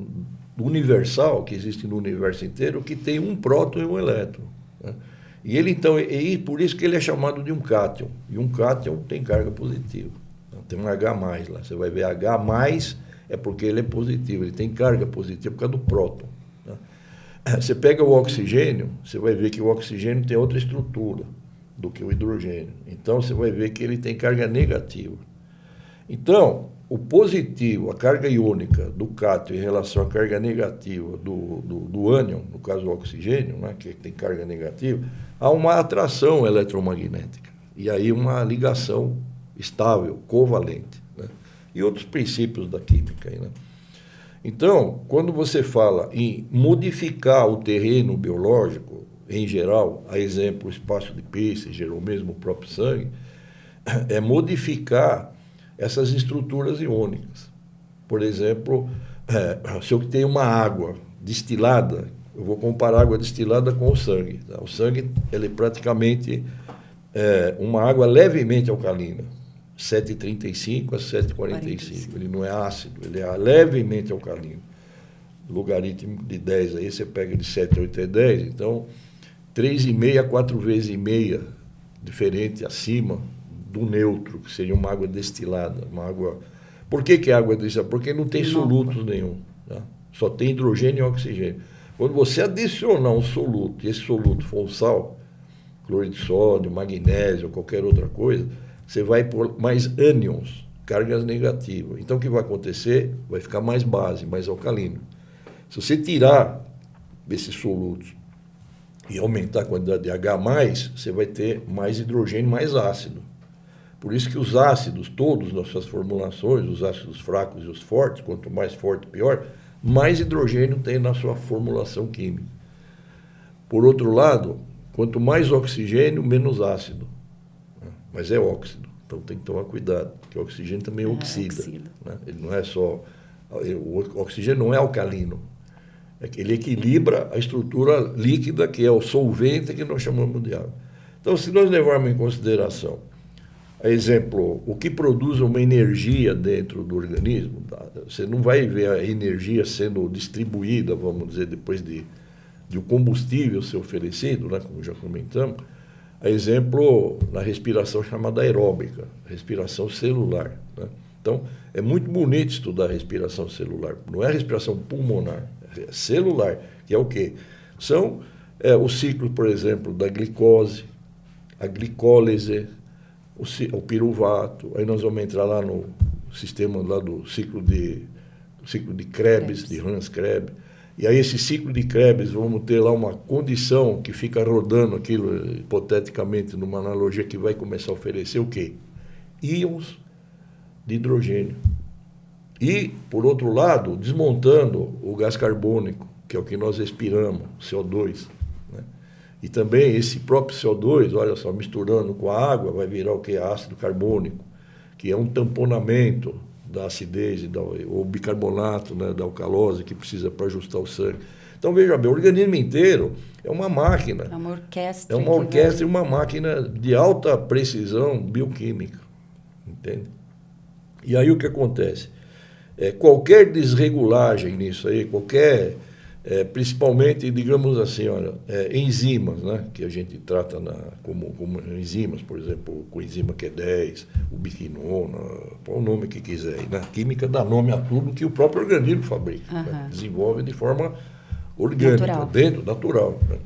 universal que existe no universo inteiro que tem um próton e um elétron, né? E ele, então, por isso que ele é chamado de um cátion. E um cátion tem carga positiva. Então, tem um H+, lá. Você vai ver H+, é porque ele é positivo. Ele tem carga positiva por causa do próton, né? Você pega o oxigênio, você vai ver que o oxigênio tem outra estrutura do que o hidrogênio. Então, você vai ver que ele tem carga negativa. Então, o positivo, a carga iônica do cátion em relação à carga negativa do ânion, no caso do oxigênio, né, que tem carga negativa, há uma atração eletromagnética. E aí uma ligação estável, covalente, né? E outros princípios da química aí, né? Então, quando você fala em modificar o terreno biológico, em geral, a exemplo, o espaço de Peyssiger, ou mesmo o próprio sangue, é modificar essas estruturas iônicas. Por exemplo, se eu tenho uma água destilada, eu vou comparar a água destilada com o sangue. Tá? O sangue ele é praticamente uma água levemente alcalina, 7,35 a 7,45. Ele não é ácido, ele é levemente alcalino. Logaritmo de 10 aí, você pega de 7 a 8 é 10, então 3,5 a 4 vezes e meia diferente acima do neutro, que seria uma água destilada, uma água... Por que é água destilada? Porque não tem solutos nenhum, tá? Só tem hidrogênio e oxigênio. Quando você adicionar um soluto, e esse soluto for um sal, cloreto de sódio, magnésio, qualquer outra coisa, você vai pôr mais ânions, cargas negativas. Então, o que vai acontecer? Vai ficar mais base, mais alcalino. Se você tirar desses solutos e aumentar a quantidade de H+, você vai ter mais hidrogênio, mais ácido. Por isso que os ácidos, todos nas suas formulações, os ácidos fracos e os fortes, quanto mais forte, pior, mais hidrogênio tem na sua formulação química. Por outro lado, quanto mais oxigênio, menos ácido. Mas é óxido, então tem que tomar cuidado, porque o oxigênio também oxida. Né? Ele não é só... O oxigênio não é alcalino. Ele equilibra a estrutura líquida, que é o solvente que nós chamamos de água. Então, se nós levarmos em consideração, exemplo, o que produz uma energia dentro do organismo, você não vai ver a energia sendo distribuída, vamos dizer, depois de o combustível ser oferecido, né, como já comentamos, a exemplo, na respiração chamada aeróbica, respiração celular, né? Então, é muito bonito estudar a respiração celular, não é a respiração pulmonar, é celular, que é o quê? São o ciclo, por exemplo, da glicose, a glicólise, o piruvato, aí nós vamos entrar lá no sistema lá do ciclo de Krebs, de Hans Krebs, e aí esse ciclo de Krebs, vamos ter lá uma condição que fica rodando aquilo, hipoteticamente, numa analogia que vai começar a oferecer o quê? Íons de hidrogênio. E, por outro lado, desmontando o gás carbônico, que é o que nós respiramos, CO2, né? E também esse próprio CO2, olha só, misturando com a água, vai virar o que? Ácido carbônico, que é um tamponamento da acidez, ou bicarbonato, né, da alcalose, que precisa para ajustar o sangue. Então, veja bem, o organismo inteiro é uma máquina. É uma orquestra. É uma orquestra e uma máquina de alta precisão bioquímica. Entende? E aí o que acontece? Qualquer desregulagem nisso aí, principalmente, digamos assim, olha, enzimas, né, que a gente trata como enzimas, por exemplo, o coenzima Q10, o biquinona, qual o nome que quiser. Na química dá nome a tudo que o próprio organismo fabrica, né, desenvolve de forma orgânica, natural. Né?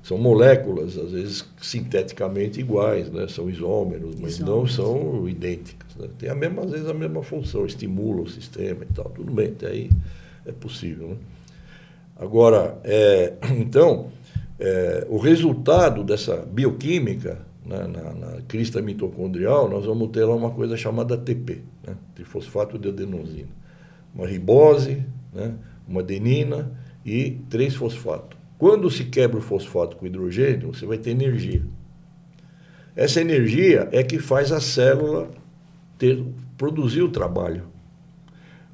São moléculas, às vezes, sinteticamente iguais, né? São isômeros, mas não são idênticas. Né? Tem às vezes a mesma função, estimula o sistema e tal, tudo bem, até aí é possível. Né? Agora, então, o resultado dessa bioquímica, né, na crista mitocondrial, nós vamos ter lá uma coisa chamada TP, né, trifosfato de adenosina. Uma ribose, né, uma adenina e 3-fosfato. Quando se quebra o fosfato com hidrogênio, você vai ter energia. Essa energia é que faz a célula produzir o trabalho.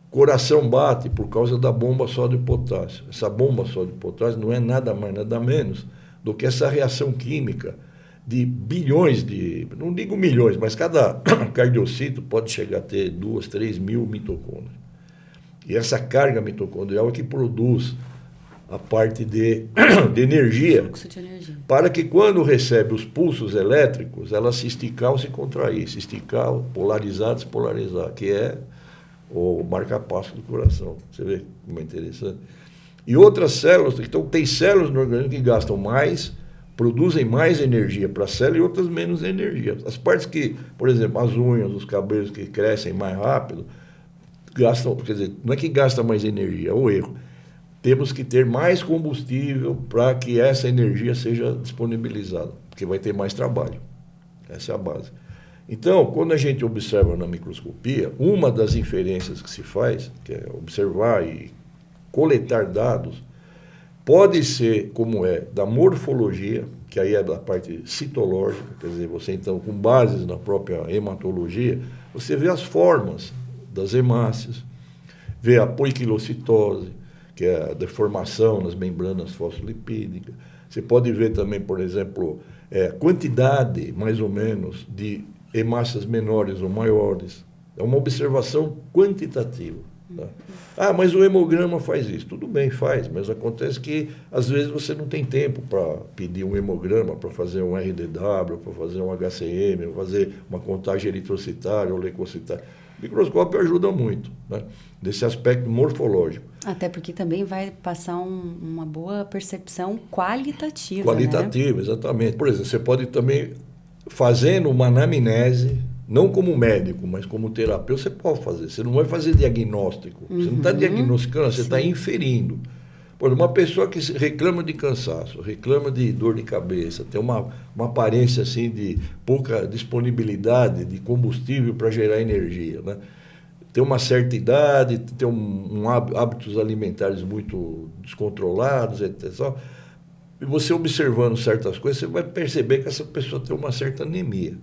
Coração bate por causa da bomba sódio-potássio. Essa bomba sódio-potássio não é nada mais, nada menos do que essa reação química de bilhões de... Não digo milhões, mas cada cardiocito pode chegar a ter 2, 3 mil mitocôndrias. E essa carga mitocondrial é que produz a parte de energia, Fluxo de energia, para que quando recebe os pulsos elétricos, ela se esticar ou se contrair, se esticar, polarizar, despolarizar, que é o marca-passo do coração. Você vê como é interessante. E outras células, então tem células no organismo que gastam mais, produzem mais energia para a célula e outras menos energia. As partes que, por exemplo, as unhas, os cabelos que crescem mais rápido, gastam, quer dizer, não é que gasta mais energia, é o erro. Temos que ter mais combustível para que essa energia seja disponibilizada, porque vai ter mais trabalho. Essa é a base. Então, quando a gente observa na microscopia, uma das inferências que se faz, que é observar e coletar dados, pode ser, como é, da morfologia, que aí é da parte citológica, quer dizer, você então, com bases na própria hematologia, você vê as formas das hemácias, vê a poiquilocitose, que é a deformação nas membranas fosfolipídicas. Você pode ver também, por exemplo, quantidade, mais ou menos, de hemácias menores ou maiores. É uma observação quantitativa. Tá? Ah, mas o hemograma faz isso. Tudo bem, faz, mas acontece que, às vezes, você não tem tempo para pedir um hemograma, para fazer um RDW, para fazer um HCM, para fazer uma contagem eritrocitária ou leucocitária. O microscópio ajuda muito, né, nesse aspecto morfológico. Até porque também vai passar uma boa percepção qualitativa. Qualitativa, né? Exatamente. Por exemplo, você pode também, fazendo uma anamnese, não como médico, mas como terapeuta, você pode fazer. Você não vai fazer diagnóstico. Você não está diagnosticando, você está inferindo. Por exemplo, uma pessoa que reclama de cansaço, reclama de dor de cabeça, tem uma aparência assim de pouca disponibilidade de combustível para gerar energia, né? Tem uma certa idade, tem hábitos alimentares muito descontrolados, etc. E você observando certas coisas, você vai perceber que essa pessoa tem uma certa anemia.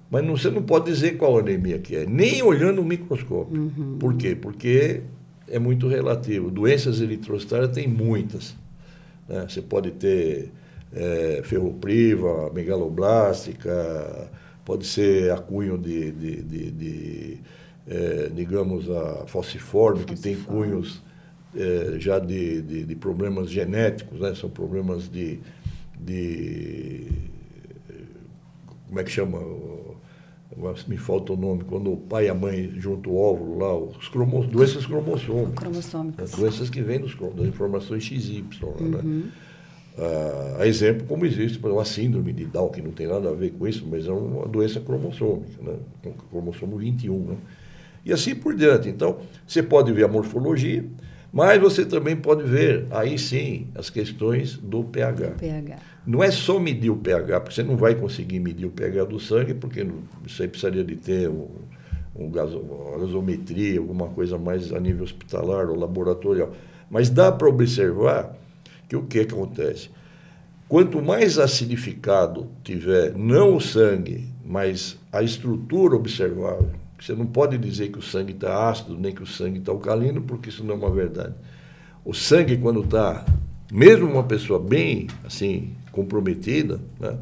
Mas você não pode dizer qual anemia que é, nem olhando o microscópio. Por quê? Porque é muito relativo. Doenças eritrocitárias tem muitas, né? Você pode ter ferropriva, megaloblástica, pode ser acúnio digamos, a falciforme, que tem cunhos já de problemas genéticos, né? São problemas de como é que chama? Me falta o nome, quando o pai e a mãe juntam o óvulo lá, doenças cromossômicas. Doenças que vêm das informações XY. Né? A exemplo, como existe, por exemplo, a síndrome de Down, que não tem nada a ver com isso, mas é uma doença cromossômica, né? Cromossomo 21. Né? E assim por diante. Então, você pode ver a morfologia, mas você também pode ver, aí sim, as questões do pH. Não é só medir o pH, porque você não vai conseguir medir o pH do sangue, porque você precisaria de ter uma gasometria, alguma coisa mais a nível hospitalar ou laboratorial. Mas dá para observar que o que acontece? Quanto mais acidificado tiver, não o sangue, mas a estrutura observável, você não pode dizer que o sangue está ácido, nem que o sangue está alcalino, porque isso não é uma verdade. O sangue, quando está, mesmo uma pessoa bem assim comprometida, né,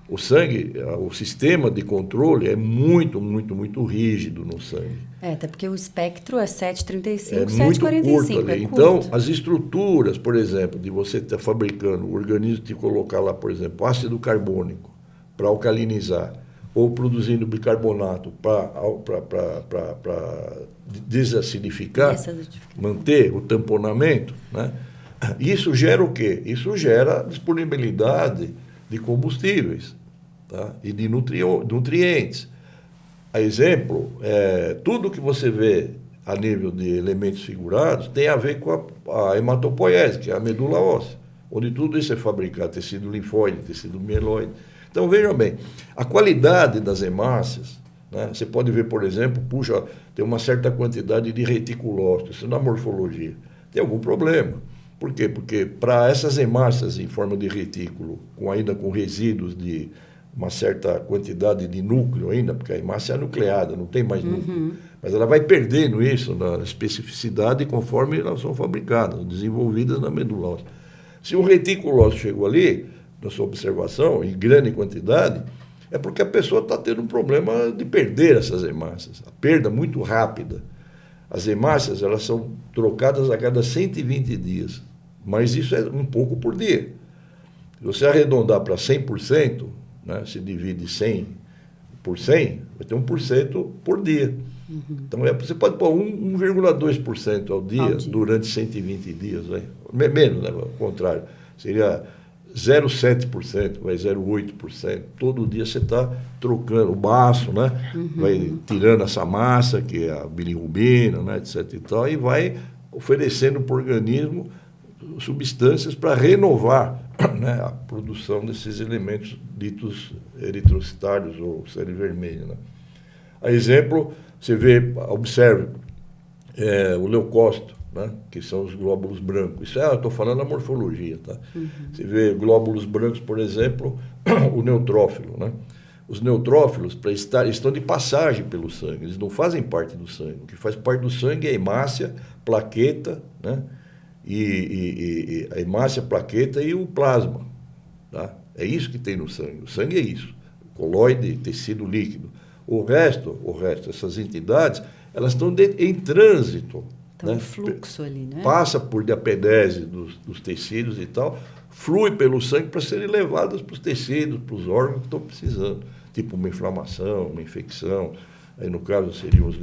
o sangue, o sistema de controle é muito, muito, muito rígido no sangue. Até porque o espectro é 7,35, é 7,45. Curto ali. Então, as estruturas, por exemplo, de você estar fabricando, o organismo te colocar lá, por exemplo, ácido carbônico para alcalinizar, ou produzindo bicarbonato para desacidificar, manter o tamponamento, né? Isso gera o quê? Isso gera disponibilidade de combustíveis, tá? E de nutrientes. A exemplo, tudo que você vê a nível de elementos figurados tem a ver com a hematopoiese, que é a medula óssea, onde tudo isso é fabricado, tecido linfóide, tecido mieloide. Então, vejam bem, a qualidade das hemácias, né? Você pode ver, por exemplo, tem uma certa quantidade de reticulócitos, isso na morfologia. Tem algum problema. Por quê? Porque para essas hemácias em forma de retículo, ainda com resíduos de uma certa quantidade de núcleo ainda, porque a hemácia é nucleada, não tem mais núcleo. Mas ela vai perdendo isso na especificidade conforme elas são fabricadas, desenvolvidas na medula óssea. Se o retículo ósseo chegou ali, na sua observação, em grande quantidade, é porque a pessoa está tendo um problema de perder essas hemácias, a perda muito rápida. As hemácias, elas são trocadas a cada 120 dias, mas isso é um pouco por dia. Se você arredondar para 100%, né, se divide 100 por 100, vai ter 1% por dia. Então, você pode pôr 1,2% ao dia durante 120 dias. Né? Menos, né? Ao contrário. Seria 0,7%, vai 0,8%. Todo dia você está trocando o baço, né? Vai tirando essa massa, que é a bilirrubina, né? Etc. E vai oferecendo para o organismo substâncias para renovar, né, a produção desses elementos ditos eritrocitários ou série vermelha. Né? A exemplo, você observe o leucócito, né, que são os glóbulos brancos. Isso eu estou falando da morfologia. Tá? Você vê glóbulos brancos, por exemplo, o neutrófilo. Né? Os neutrófilos, estão de passagem pelo sangue, eles não fazem parte do sangue. O que faz parte do sangue é a hemácia, plaqueta, né? E a hemácia, a plaqueta e o plasma. Tá? É isso que tem no sangue. O sangue é isso. Coloide, tecido líquido. O resto, essas entidades, elas estão em trânsito. Então, né? Fluxo ali, né? Passa por diapedese dos tecidos e tal, flui pelo sangue para serem levadas para os tecidos, para os órgãos que estão precisando. Tipo uma inflamação, uma infecção. Aí, no caso, seriam os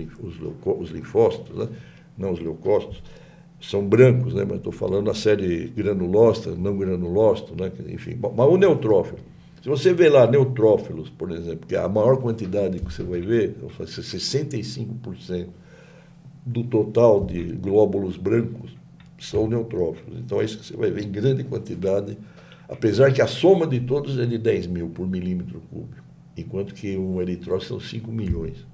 linfócitos, né? Não os leucócitos. São brancos, né? Mas estou falando da série granulócita, não granulócito, né? Enfim. Mas o neutrófilo. Se você vê lá neutrófilos, por exemplo, que é a maior quantidade que você vai ver, 65% do total de glóbulos brancos são neutrófilos. Então é isso que você vai ver em grande quantidade, apesar que a soma de todos é de 10 mil por milímetro cúbico, enquanto que um eritrócito são 5 milhões.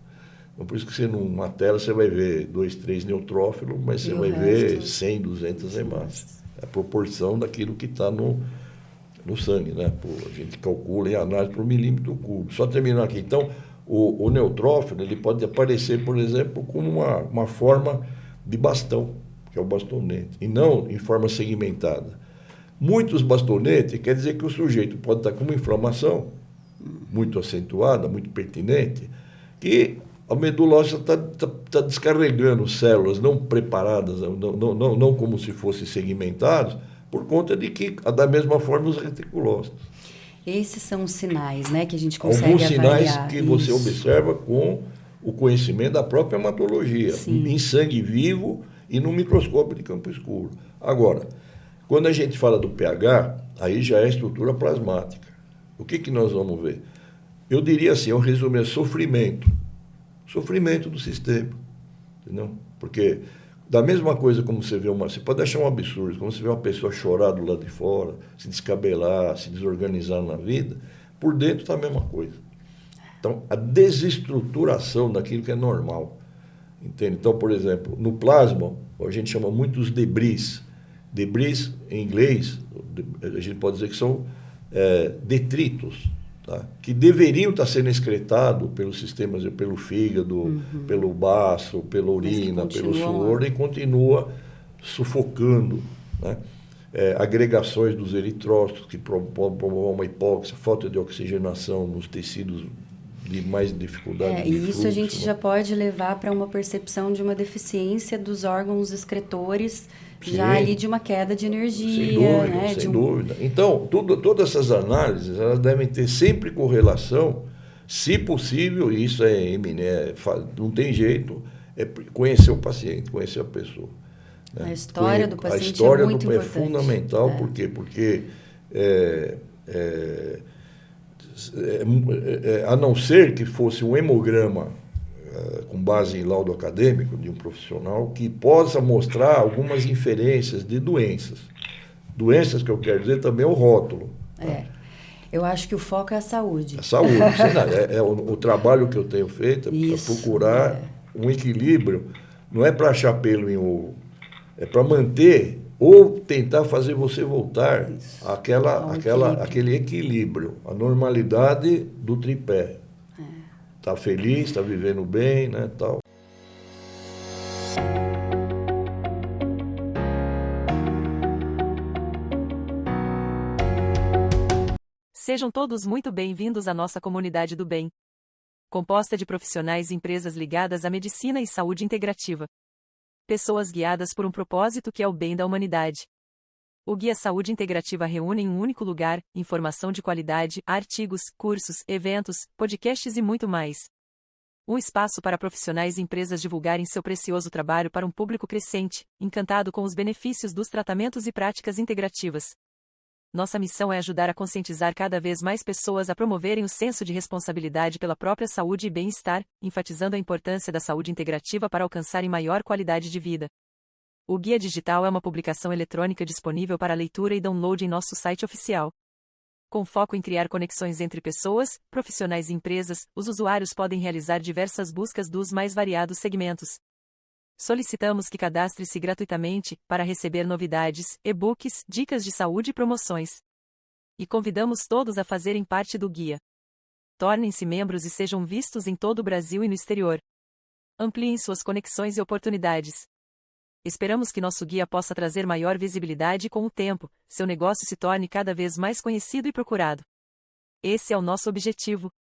Então, por isso que numa tela você vai ver 2, 3 neutrófilos, mas você vai ver 100, 200 hemácias. É a proporção daquilo que está no sangue, né? A gente calcula em análise por milímetro cúbico. Só terminar aqui. Então, o neutrófilo ele pode aparecer, por exemplo, como uma forma de bastão, que é o bastonete, e não em forma segmentada. Muitos bastonetes quer dizer que o sujeito pode estar com uma inflamação muito acentuada, muito pertinente, que a medula óssea está descarregando células não preparadas, não como se fossem segmentadas, por conta de que, da mesma forma, os reticulócitos. Esses são os sinais, né, que a gente consegue avaliar. Alguns sinais que você observa com o conhecimento da própria hematologia, em sangue vivo e no microscópio de campo escuro. Agora, quando a gente fala do pH, aí já é estrutura plasmática. O que nós vamos ver? Eu diria assim, eu resumo, é sofrimento do sistema, entendeu? Porque da mesma coisa como você vê você pode achar um absurdo, como você vê uma pessoa chorar do lado de fora, se descabelar, se desorganizar na vida, por dentro está a mesma coisa. Então, a desestruturação daquilo que é normal, entende? Então, por exemplo, no plasma, a gente chama muito os debris. Debris, em inglês, a gente pode dizer que são detritos, tá? Que deveriam estar sendo excretados pelos sistemas, pelo fígado, pelo baço, pela urina, pelo suor, e continua sufocando, né? Agregações dos eritrócitos que promovem uma hipóxia, falta de oxigenação nos tecidos de mais dificuldade de e isso fluxo, a gente né? já pode levar para uma percepção de uma deficiência dos órgãos excretores, já ali de uma queda de energia. Sem dúvida, né? sem dúvida. Então, todas essas análises, elas devem ter sempre correlação, se possível, e isso não tem jeito, é conhecer o paciente, conhecer a pessoa. Né? A história do paciente a história é muito importante. É fundamental, por quê? Porque a não ser que fosse um hemograma com base em laudo acadêmico de um profissional que possa mostrar algumas inferências de doenças. Doenças que eu quero dizer também é o rótulo. Eu acho que o foco é a saúde. A saúde. O trabalho que eu tenho feito é para procurar um equilíbrio. Não é para achar pelo em ovo. É para manter ou tentar fazer você voltar Isso. àquele equilíbrio, a normalidade do tripé. Tá feliz, tá vivendo bem, né, tal. Sejam todos muito bem-vindos à nossa comunidade do bem, composta de profissionais e empresas ligadas à medicina e saúde integrativa. Pessoas guiadas por um propósito que é o bem da humanidade. O Guia Saúde Integrativa reúne em um único lugar informação de qualidade, artigos, cursos, eventos, podcasts e muito mais. Um espaço para profissionais e empresas divulgarem seu precioso trabalho para um público crescente, encantado com os benefícios dos tratamentos e práticas integrativas. Nossa missão é ajudar a conscientizar cada vez mais pessoas a promoverem o senso de responsabilidade pela própria saúde e bem-estar, enfatizando a importância da saúde integrativa para alcançarem maior qualidade de vida. O Guia Digital é uma publicação eletrônica disponível para leitura e download em nosso site oficial. Com foco em criar conexões entre pessoas, profissionais e empresas, os usuários podem realizar diversas buscas dos mais variados segmentos. Solicitamos que cadastre-se gratuitamente para receber novidades, e-books, dicas de saúde e promoções. E convidamos todos a fazerem parte do guia. Tornem-se membros e sejam vistos em todo o Brasil e no exterior. Ampliem suas conexões e oportunidades. Esperamos que nosso guia possa trazer maior visibilidade e, com o tempo, seu negócio se torne cada vez mais conhecido e procurado. Esse é o nosso objetivo.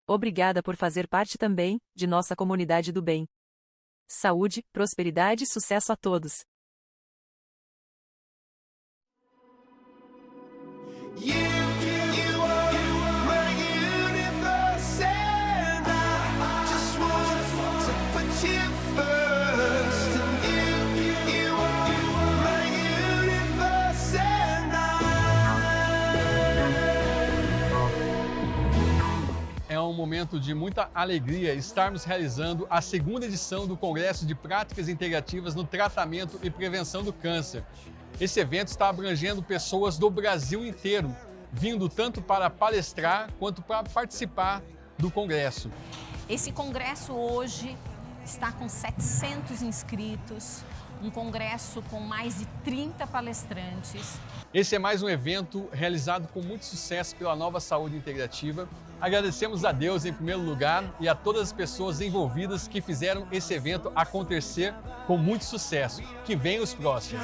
Obrigada por fazer parte também de nossa comunidade do bem. Saúde, prosperidade e sucesso a todos. É um momento de muita alegria estarmos realizando a segunda edição do Congresso de Práticas Integrativas no Tratamento e Prevenção do Câncer. Esse evento está abrangendo pessoas do Brasil inteiro, vindo tanto para palestrar quanto para participar do congresso. Esse congresso hoje está com 700 inscritos, um congresso com mais de 30 palestrantes. Esse é mais um evento realizado com muito sucesso pela Nova Saúde Integrativa. Agradecemos a Deus em primeiro lugar e a todas as pessoas envolvidas que fizeram esse evento acontecer com muito sucesso. Que venham os próximos.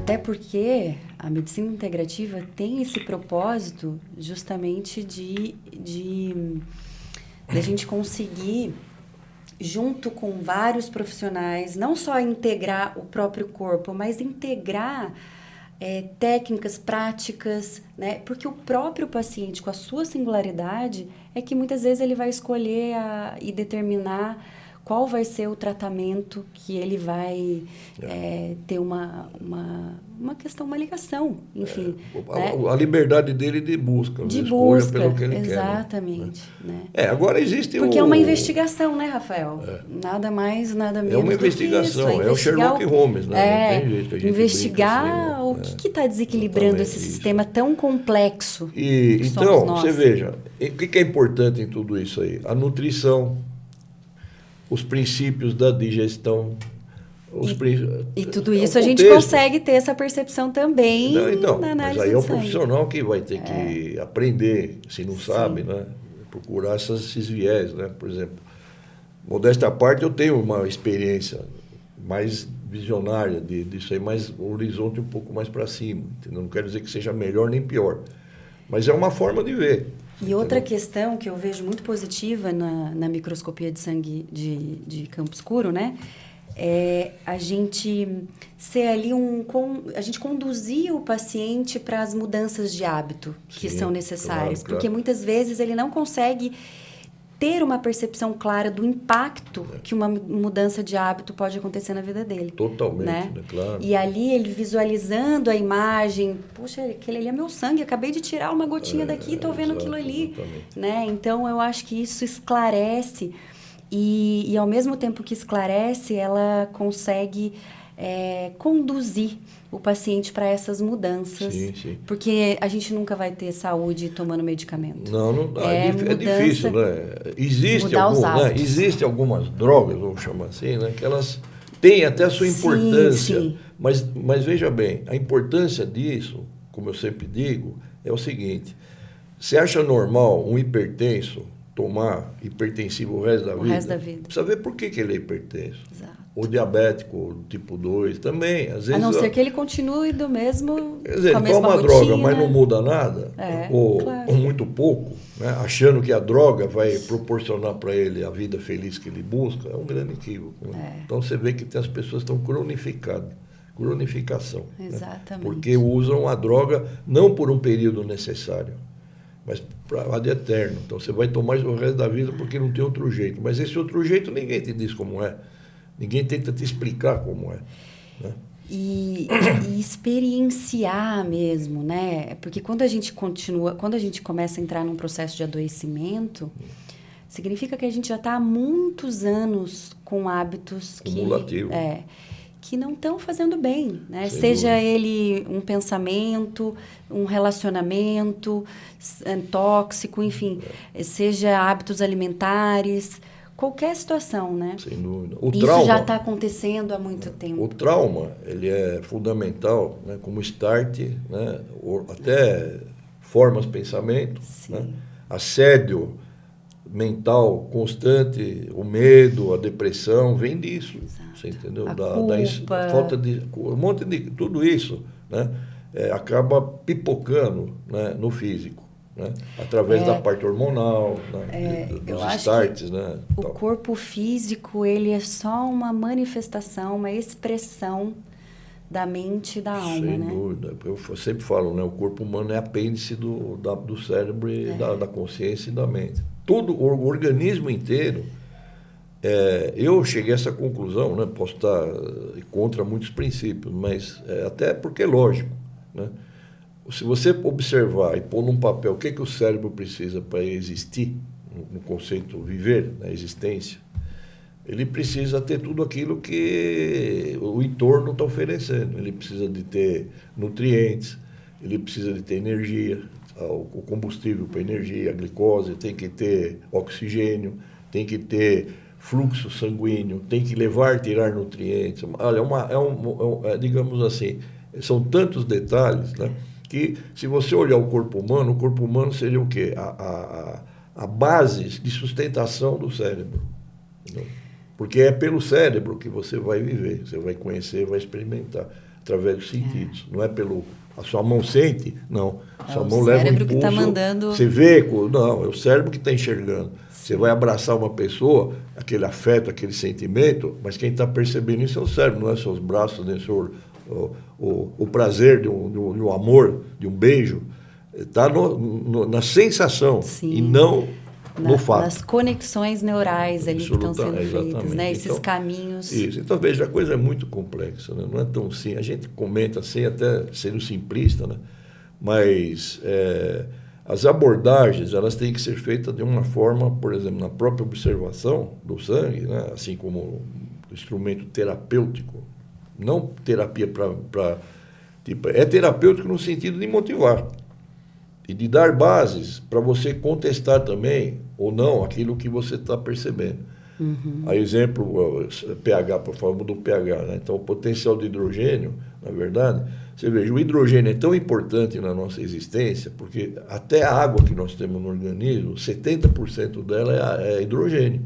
Até porque a medicina integrativa tem esse propósito justamente de a gente conseguir, junto com vários profissionais, não só integrar o próprio corpo, mas integrar técnicas, práticas, né? Porque o próprio paciente, com a sua singularidade, é que muitas vezes ele vai escolher e determinar qual vai ser o tratamento que ele vai ter uma questão, uma ligação, enfim. A liberdade dele de busca, de escolha busca, pelo que ele exatamente, quer. né? Agora existe porque é uma investigação, né, Rafael? Nada mais, nada menos. É uma investigação, do que isso, é o Sherlock Holmes, né? Não tem jeito, a gente investigar assim, o que está desequilibrando esse sistema tão complexo. Então, você veja, o que é importante em tudo isso aí? A nutrição, os princípios da digestão. E tudo isso a gente consegue ter essa percepção também na análise. Mas aí é o profissional que vai ter que aprender, se não sabe, né? Procurar esses viés, né? Por exemplo, modéstia à parte, eu tenho uma experiência mais visionária disso aí, mais o horizonte um pouco mais para cima, entendeu? Não quero dizer que seja melhor nem pior, mas é uma forma de ver. E outra questão que eu vejo muito positiva na microscopia de sangue de campo escuro, né? É a gente ser ali a gente conduzir o paciente para as mudanças de hábito que são necessárias, claro. Porque muitas vezes ele não consegue ter uma percepção clara do impacto que uma mudança de hábito pode acontecer na vida dele. Totalmente, né? Claro. E ali ele visualizando a imagem, puxa, aquele ali é meu sangue, acabei de tirar uma gotinha daqui e estou vendo aquilo ali. Né? Então eu acho que isso esclarece. E ao mesmo tempo que esclarece, ela consegue conduzir o paciente para essas mudanças. Sim. Porque a gente nunca vai ter saúde tomando medicamento. Não dá. É difícil, né? Existem algumas drogas, vamos chamar assim, né? Que elas têm até a sua importância. Sim. Mas veja bem, a importância disso, como eu sempre digo, é o seguinte. Você acha normal um hipertenso tomar hipertensivo o resto da vida? Precisa ver por que ele é hipertenso. Exato. O diabético tipo 2 também, às vezes... A não ser que ele continue do mesmo... Quer dizer, ele toma droga, mas não muda nada, ou muito pouco, né? Achando que a droga vai proporcionar para ele a vida feliz que ele busca, é um grande equívoco. Né? Então você vê que as pessoas estão cronificação. Exatamente. Né? Porque usam a droga não por um período necessário, mas para ad eterno. Então você vai tomar o resto da vida porque não tem outro jeito. Mas esse outro jeito ninguém te diz como é. Ninguém tenta te explicar como é. Né? E experienciar mesmo, né? Porque quando a gente começa a entrar num processo de adoecimento, significa que a gente já está há muitos anos com hábitos que não estão fazendo bem, né? Seja ele um pensamento, um relacionamento tóxico, enfim, seja hábitos alimentares, qualquer situação, né? Sem dúvida. Isso já está acontecendo há muito tempo. O trauma, ele é fundamental, né? Como start, né? Até formas de pensamento, né? Assédio mental constante, o medo, a depressão, vem disso. Exato. Você entendeu? Da falta de... Um monte de... Tudo isso, né? Acaba pipocando, né? No físico. Né? Através da parte hormonal, né? Dos starts, né? O corpo físico, ele é só uma manifestação, uma expressão da mente e da alma, Sem né? dúvida. Eu sempre falo, né? O corpo humano é apêndice do cérebro e da consciência e da mente. Todo o organismo inteiro. Eu cheguei a essa conclusão, né? Posso estar contra muitos princípios, mas até porque é lógico, né? Se você observar e pôr num papel o que o cérebro precisa para existir, no conceito viver, na existência, ele precisa ter tudo aquilo que o entorno está oferecendo. Ele precisa de ter nutrientes, ele precisa de ter energia, o combustível para energia, a glicose, tem que ter oxigênio, tem que ter fluxo sanguíneo, tem que levar, tirar nutrientes. Olha, digamos assim, são tantos detalhes, né? Que se você olhar o corpo humano seria o quê? A base de sustentação do cérebro. Entendeu? Porque é pelo cérebro que você vai viver, você vai conhecer, vai experimentar, através dos sentidos. Não é pelo... A sua mão sente? Não. A sua mão leva o impulso. É o cérebro que está mandando... Você vê? Não, é o cérebro que está enxergando. Você vai abraçar uma pessoa, aquele afeto, aquele sentimento, mas quem está percebendo isso é o cérebro, não é seus braços, nem o prazer de um amor, de um beijo. Está na sensação. Sim. E não no fato. Nas conexões neurais ali que estão sendo feitas, né? Esses então, caminhos. Isso. Então, veja, a coisa é muito complexa, né? Não é tão simples. A gente comenta assim, até sendo simplista, né? Mas as abordagens, elas têm que ser feitas de uma forma, por exemplo, na própria observação do sangue, né? Assim como instrumento terapêutico, não terapia para... Tipo, é terapêutico no sentido de motivar e de dar bases para você contestar também ou não aquilo que você está percebendo. A exemplo, pH, por favor, do pH, né? Então, o potencial de hidrogênio, na verdade, você veja, o hidrogênio é tão importante na nossa existência, porque até a água que nós temos no organismo, 70% dela é hidrogênio.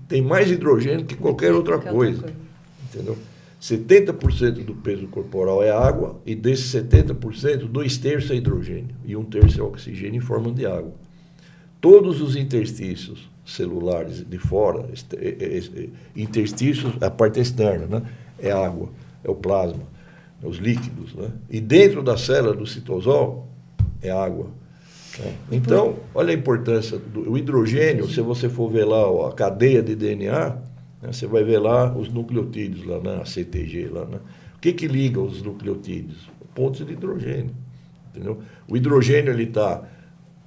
Tem mais hidrogênio que qualquer outra coisa. Entendeu? 70% do peso corporal é água, e desses 70%, 2/3 é hidrogênio e 1/3 é oxigênio em forma de água. Todos os interstícios celulares de fora, interstícios, a parte externa, né? É água, é o plasma, é os líquidos, né? E dentro da célula do citosol é água. Né? Então, olha a importância do hidrogênio. Se você for ver lá a cadeia de DNA, você vai ver lá os nucleotídeos, lá, né? A CTG. Lá, né? O que liga os nucleotídeos? Pontos de hidrogênio. Entendeu? O hidrogênio está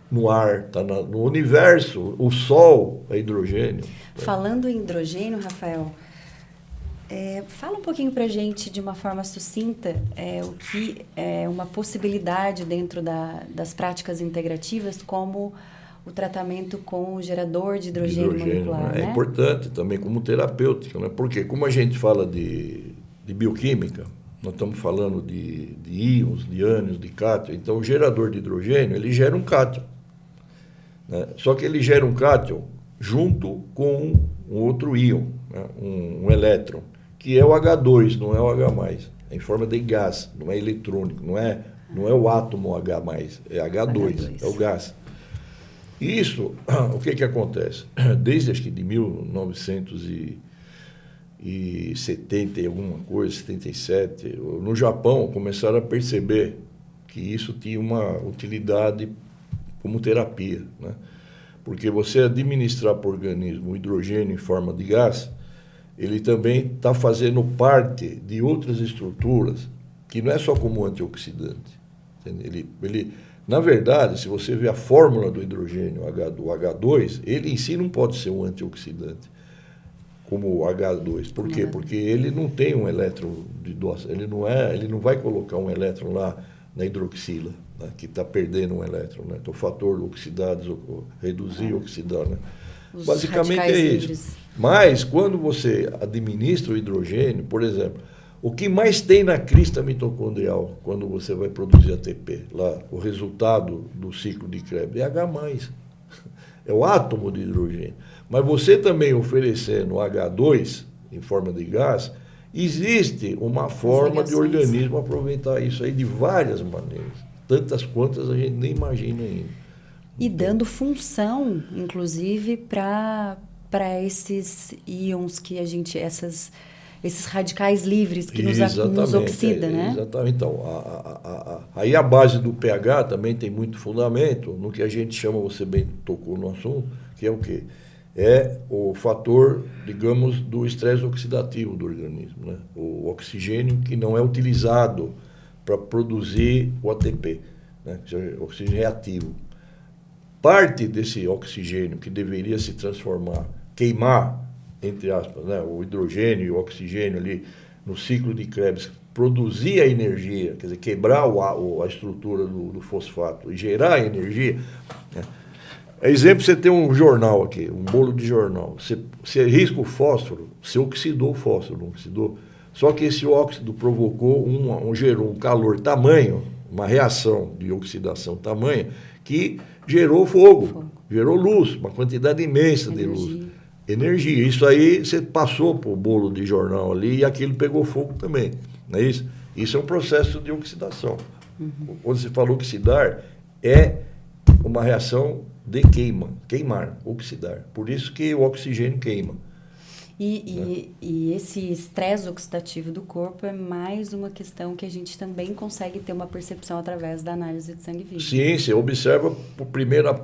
no ar, está no universo, o Sol é hidrogênio. Falando em hidrogênio, Rafael, fala um pouquinho para a gente, de uma forma sucinta, o que é uma possibilidade dentro das práticas integrativas, como o tratamento com o gerador de hidrogênio molecular. Né? É importante também como terapêutico, né? Porque como a gente fala de bioquímica, nós estamos falando de íons, de ânions, de cátion. Então, o gerador de hidrogênio, ele gera um cátion. Né? Só que ele gera um cátion junto com um outro íon, né? um elétron, que é o H2, não é o H+. É em forma de gás, não é eletrônico, não é o átomo H+, é H2, é o gás. Isso, o que acontece? Desde, acho que de 1970 e alguma coisa, 77, no Japão, começaram a perceber que isso tinha uma utilidade como terapia, né? Porque você administrar para o organismo o hidrogênio em forma de gás, ele também está fazendo parte de outras estruturas, que não é só como antioxidante. Ele, na verdade, se você vê a fórmula do hidrogênio, do H2, ele em si não pode ser um antioxidante, como o H2. Por quê? Porque ele não tem um elétron de doação, ele não vai colocar um elétron lá na hidroxila, né, que está perdendo um elétron, né? Então, o fator oxidado, reduzir, oxidar, né? Basicamente é isso. Livres. Mas, quando você administra o hidrogênio, por exemplo, o que mais tem na crista mitocondrial, quando você vai produzir ATP, lá, o resultado do ciclo de Krebs, é H+. É o átomo de hidrogênio. Mas você também oferecendo H2 em forma de gás, existe uma forma de organismo aproveitar isso aí de várias maneiras, tantas quantas a gente nem imagina ainda. E dando função, inclusive, para esses íons que a gente, esses radicais livres que nos oxida, né? Exatamente. Então, aí a base do pH também tem muito fundamento no que a gente chama, você bem tocou no assunto, que é o quê? É o fator, digamos, do estresse oxidativo do organismo, né? O oxigênio que não é utilizado para produzir o ATP, né? O oxigênio reativo. Parte desse oxigênio que deveria se transformar, queimar, entre aspas, né, o hidrogênio e o oxigênio ali no ciclo de Krebs, produzir a energia, quer dizer, quebrar a estrutura do fosfato e gerar a energia. Né? Exemplo, você tem um jornal aqui, um bolo de jornal. Você risca o fósforo, você oxidou o fósforo, não oxidou? Só que esse óxido provocou gerou um calor tamanho, uma reação de oxidação tamanha, que gerou fogo, gerou luz, uma quantidade imensa de luz. Energia. Isso aí você passou para o bolo de jornal ali e aquilo pegou fogo também. Não é isso? Isso é um processo de oxidação. Quando você fala oxidar, é uma reação de queimar, oxidar. Por isso que o oxigênio queima. E esse estresse oxidativo do corpo é mais uma questão que a gente também consegue ter uma percepção através da análise de sangue vivo. Sim, você observa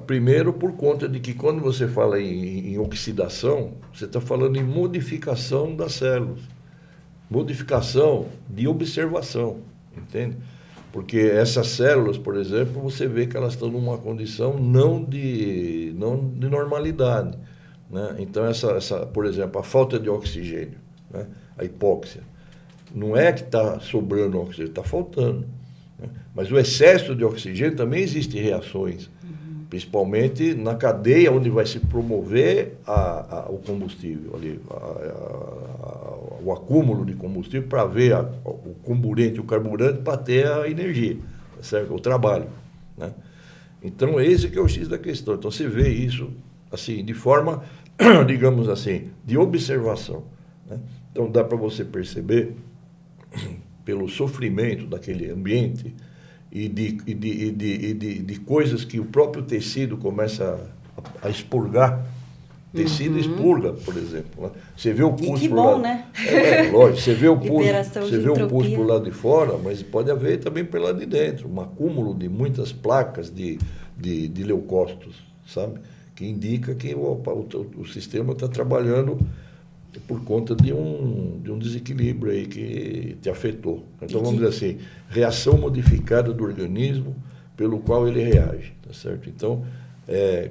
primeiro por conta de que quando você fala em oxidação, você está falando em modificação das células. Modificação de observação, entende? Porque essas células, por exemplo, você vê que elas estão numa condição não de normalidade. Né? Então, por exemplo, a falta de oxigênio, né? A hipóxia, não é que está sobrando oxigênio, está faltando. Né? Mas o excesso de oxigênio também existe reações, principalmente na cadeia onde vai se promover o combustível, ali, o acúmulo de combustível para ver o comburente, o carburante, para ter a energia, certo? O trabalho. Né? Então, esse que é o X da questão. Então, você vê isso assim, de forma, digamos assim, de observação. Né? Então, dá para você perceber, pelo sofrimento daquele ambiente e de coisas que o próprio tecido começa a expurgar. Tecido expurga, por exemplo. Né? Você vê o pus e que por bom, lá, né? Lógico, você vê o pus, Liberação de entropia. por lá de fora, mas pode haver também por lá de dentro, um acúmulo de muitas placas de leucócitos, sabe? Que indica que o sistema está trabalhando por conta de um desequilíbrio aí que te afetou. Então, vamos dizer assim, reação modificada do organismo pelo qual ele reage, tá certo? Então,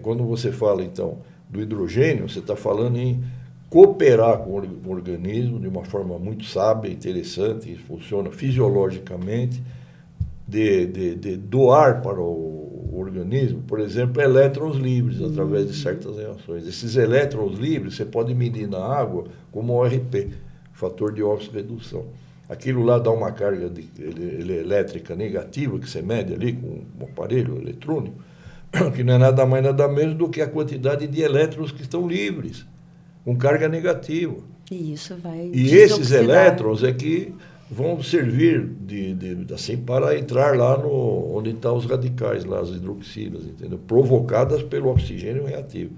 quando você fala, então, do hidrogênio, você está falando em cooperar com o organismo de uma forma muito sábia, interessante, que funciona fisiologicamente, de doar para o organismo, por exemplo, elétrons livres através de certas reações. Esses elétrons livres você pode medir na água como ORP, fator de oxirredução. Aquilo lá dá uma carga elétrica negativa que você mede ali com um aparelho eletrônico, que não é nada mais nada menos do que a quantidade de elétrons que estão livres, com carga negativa. E isso vai E esses elétrons é que vão servir assim, para entrar lá onde estão os radicais, lá, as hidroxilas, entendeu? Provocadas pelo oxigênio reativo.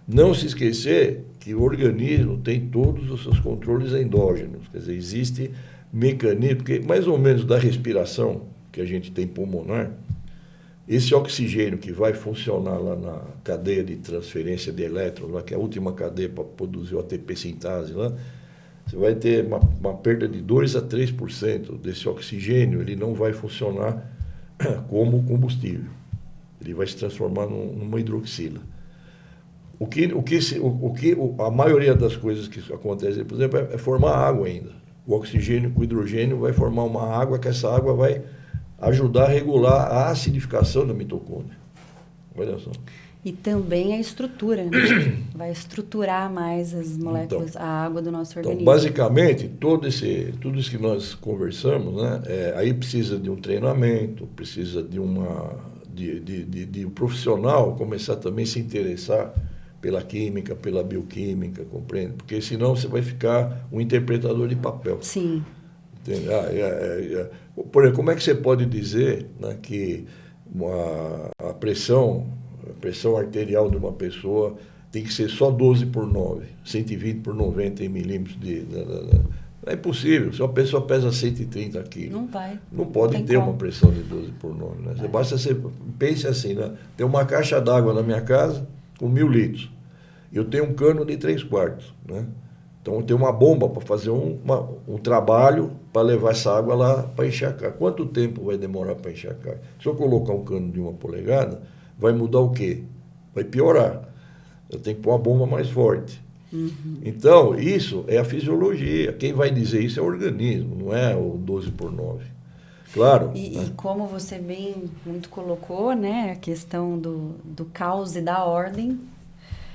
Não se esquecer que o organismo tem todos os seus controles endógenos, quer dizer, existe mecanismo, porque mais ou menos da respiração que a gente tem pulmonar, esse oxigênio que vai funcionar lá na cadeia de transferência de elétrons, lá, que é a última cadeia para produzir o ATP sintase lá, você vai ter uma perda de 2 a 3% desse oxigênio, ele não vai funcionar como combustível. Ele vai se transformar numa hidroxila. A maioria das coisas que acontecem, por exemplo, é formar água ainda. O oxigênio com o hidrogênio vai formar uma água, que essa água vai ajudar a regular a acidificação da mitocôndria. Olha só. E também a estrutura, né? Vai estruturar mais as moléculas, a água do nosso organismo. Então, basicamente, tudo isso que nós conversamos, né, aí precisa de um treinamento, precisa de um profissional começar também a se interessar pela química, pela bioquímica, compreende? Porque senão você vai ficar um interpretador de papel. Sim. Entende? Por exemplo, como é que você pode dizer, né, que a pressão arterial de uma pessoa tem que ser só 12/9, 120 por 90 em milímetros não é impossível. Se uma pessoa pesa 130 quilos, não pode ter uma pressão de 12/9. Né? Basta você pense assim, né? Tem uma caixa d'água na minha casa com 1.000 litros. Eu tenho um cano de 3/4, né? Então, eu tenho uma bomba para fazer um trabalho para levar essa água lá para encharcar. Quanto tempo vai demorar para encharcar? Se eu colocar um cano de 1 polegada, vai mudar o quê? Vai piorar. Eu tenho que pôr uma bomba mais forte. Então, isso é a fisiologia. Quem vai dizer isso é o organismo, não é o 12/9. Claro. E como você bem muito colocou, né, a questão do caos e da ordem.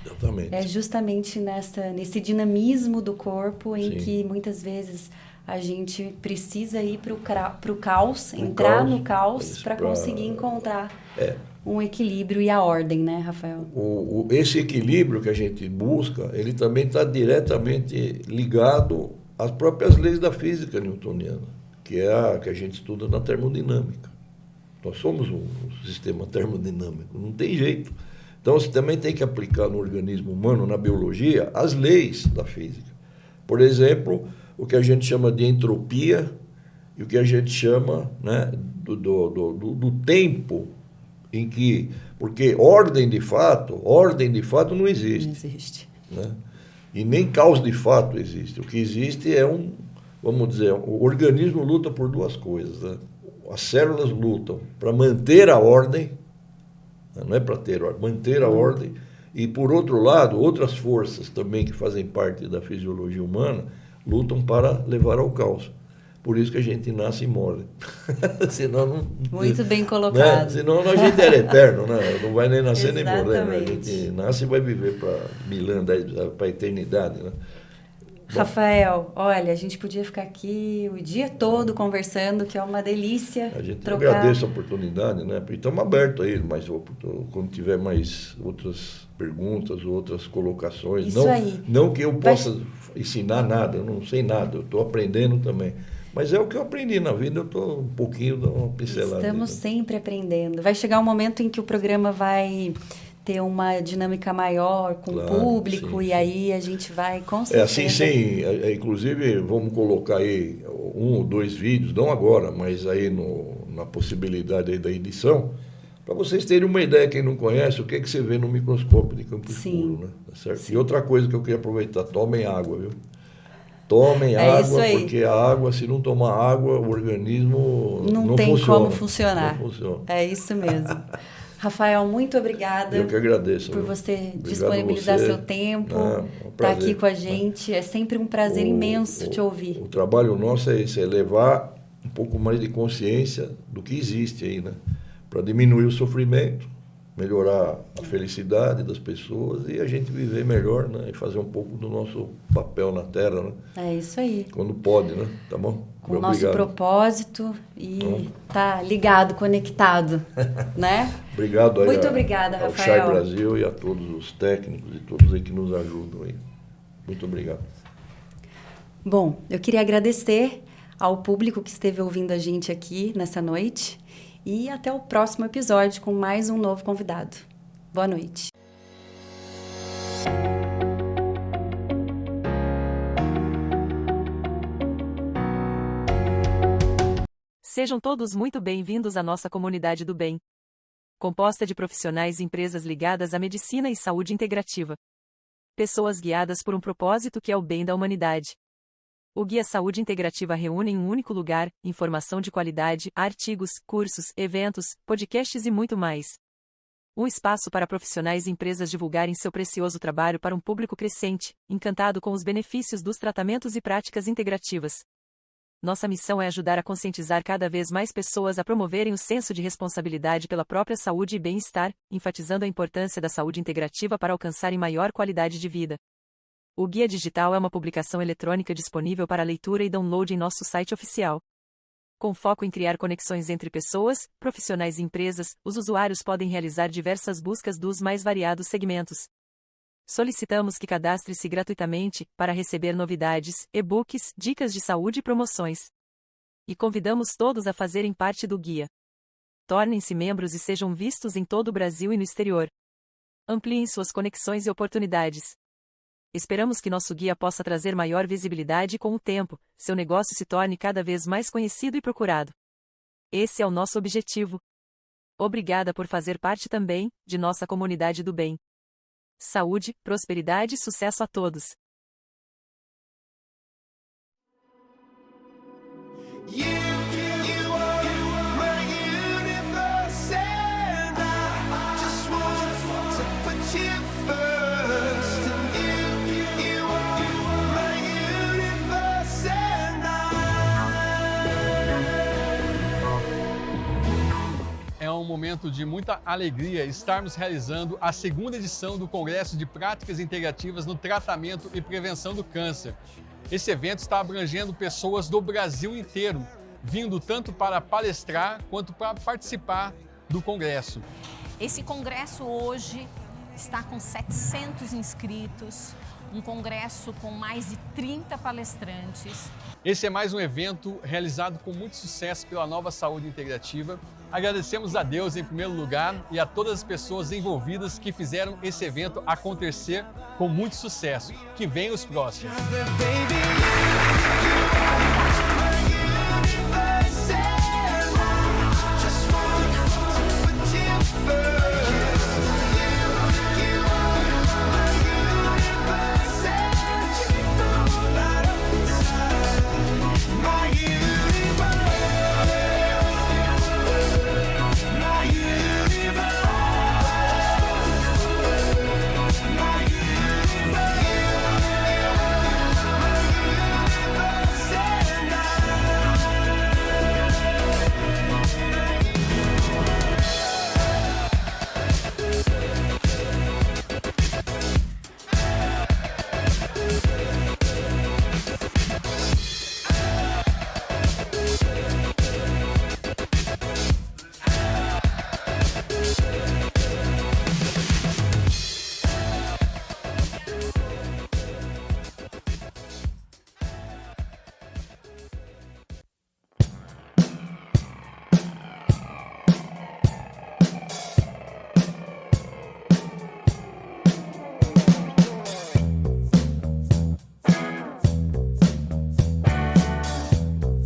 Exatamente. É justamente nesse dinamismo do corpo em que muitas vezes a gente precisa ir para o caos, entrar no caos para conseguir encontrar um equilíbrio e a ordem, né, Rafael? Esse equilíbrio que a gente busca, ele também está diretamente ligado às próprias leis da física newtoniana, que é a que a gente estuda na termodinâmica. Nós somos um sistema termodinâmico, não tem jeito. Então, você também tem que aplicar no organismo humano, na biologia, as leis da física. Por exemplo, o que a gente chama de entropia e o que a gente chama, né, do tempo em que... Porque ordem de fato não existe. Não existe. Né? E nem caos de fato existe. O que existe é vamos dizer, o organismo luta por duas coisas. Né? As células lutam para manter a ordem, não é para ter ordem, manter a ordem, e por outro lado, outras forças também que fazem parte da fisiologia humana lutam para levar ao caos. Por isso que a gente nasce e morre. Senão não... Muito bem colocado. Né? Senão a gente era eterno, né? Não vai nem nascer nem morrer. Né? A Exatamente. gente nasce e vai viver para milênios, para a eternidade. Né? Rafael, olha, a gente podia ficar aqui o dia todo conversando, que é uma delícia. A gente trocar. agradece a oportunidade, né? E estamos abertos aí, mas quando tiver mais outras perguntas, outras colocações. Isso aí. Não que eu possa ensinar nada, eu não sei nada, eu estou aprendendo também. Mas é o que eu aprendi na vida, eu estou um pouquinho dando uma pincelada. Estamos aí, né? sempre aprendendo. Vai chegar um momento em que o programa vai ter uma dinâmica maior com o público, sim, e aí a gente vai, com certeza... É assim, sim. Inclusive, vamos colocar aí 1 ou 2 vídeos, não agora, mas aí na possibilidade aí da edição, para vocês terem uma ideia, quem não conhece, o que é que você vê no microscópio de campo escuro, né? Tá certo? Sim. E outra coisa que eu queria aproveitar, tomem água, viu? Tomem água, porque a água, se não tomar água, o organismo não tem funciona. como funcionar. Não funciona. É isso mesmo. Rafael, muito obrigada. Eu que agradeço. Por você Obrigado disponibilizar você. seu tempo, estar aqui com a gente. É sempre um prazer imenso te ouvir. O trabalho nosso é esse, é levar um pouco mais de consciência do que existe aí, né? Para diminuir o sofrimento, melhorar a felicidade das pessoas e a gente viver melhor, né? E fazer um pouco do nosso papel na Terra, né? É isso aí. Quando pode, né? Tá bom? Com o nosso propósito e tá ligado, conectado, né? Obrigado aí Muito obrigada, ao Rafael. Chai Brasil e a todos os técnicos e todos aí que nos ajudam aí. Muito obrigado. Bom, eu queria agradecer ao público que esteve ouvindo a gente aqui nessa noite e até o próximo episódio com mais um novo convidado. Boa noite. Sejam todos muito bem-vindos à nossa comunidade do bem. Composta de profissionais e empresas ligadas à medicina e saúde integrativa. Pessoas guiadas por um propósito que é o bem da humanidade. O Guia Saúde Integrativa reúne em um único lugar informação de qualidade, artigos, cursos, eventos, podcasts e muito mais. Um espaço para profissionais e empresas divulgarem seu precioso trabalho para um público crescente, encantado com os benefícios dos tratamentos e práticas integrativas. Nossa missão é ajudar a conscientizar cada vez mais pessoas a promoverem o senso de responsabilidade pela própria saúde e bem-estar, enfatizando a importância da saúde integrativa para alcançarem maior qualidade de vida. O Guia Digital é uma publicação eletrônica disponível para leitura e download em nosso site oficial. Com foco em criar conexões entre pessoas, profissionais e empresas, os usuários podem realizar diversas buscas dos mais variados segmentos. Solicitamos que cadastre-se gratuitamente para receber novidades, e-books, dicas de saúde e promoções. E convidamos todos a fazerem parte do guia. Tornem-se membros e sejam vistos em todo o Brasil e no exterior. Ampliem suas conexões e oportunidades. Esperamos que nosso guia possa trazer maior visibilidade e, com o tempo, seu negócio se torne cada vez mais conhecido e procurado. Esse é o nosso objetivo. Obrigada por fazer parte também de nossa comunidade do bem. Saúde, prosperidade e sucesso a todos. É um momento de muita alegria estarmos realizando a segunda edição do Congresso de Práticas Integrativas no Tratamento e Prevenção do Câncer. Esse evento está abrangendo pessoas do Brasil inteiro, vindo tanto para palestrar quanto para participar do congresso. Esse congresso hoje está com 700 inscritos, um congresso com mais de 30 palestrantes. Esse é mais um evento realizado com muito sucesso pela Nova Saúde Integrativa, Agradecemos a Deus em primeiro lugar e a todas as pessoas envolvidas que fizeram esse evento acontecer com muito sucesso. Que venham os próximos.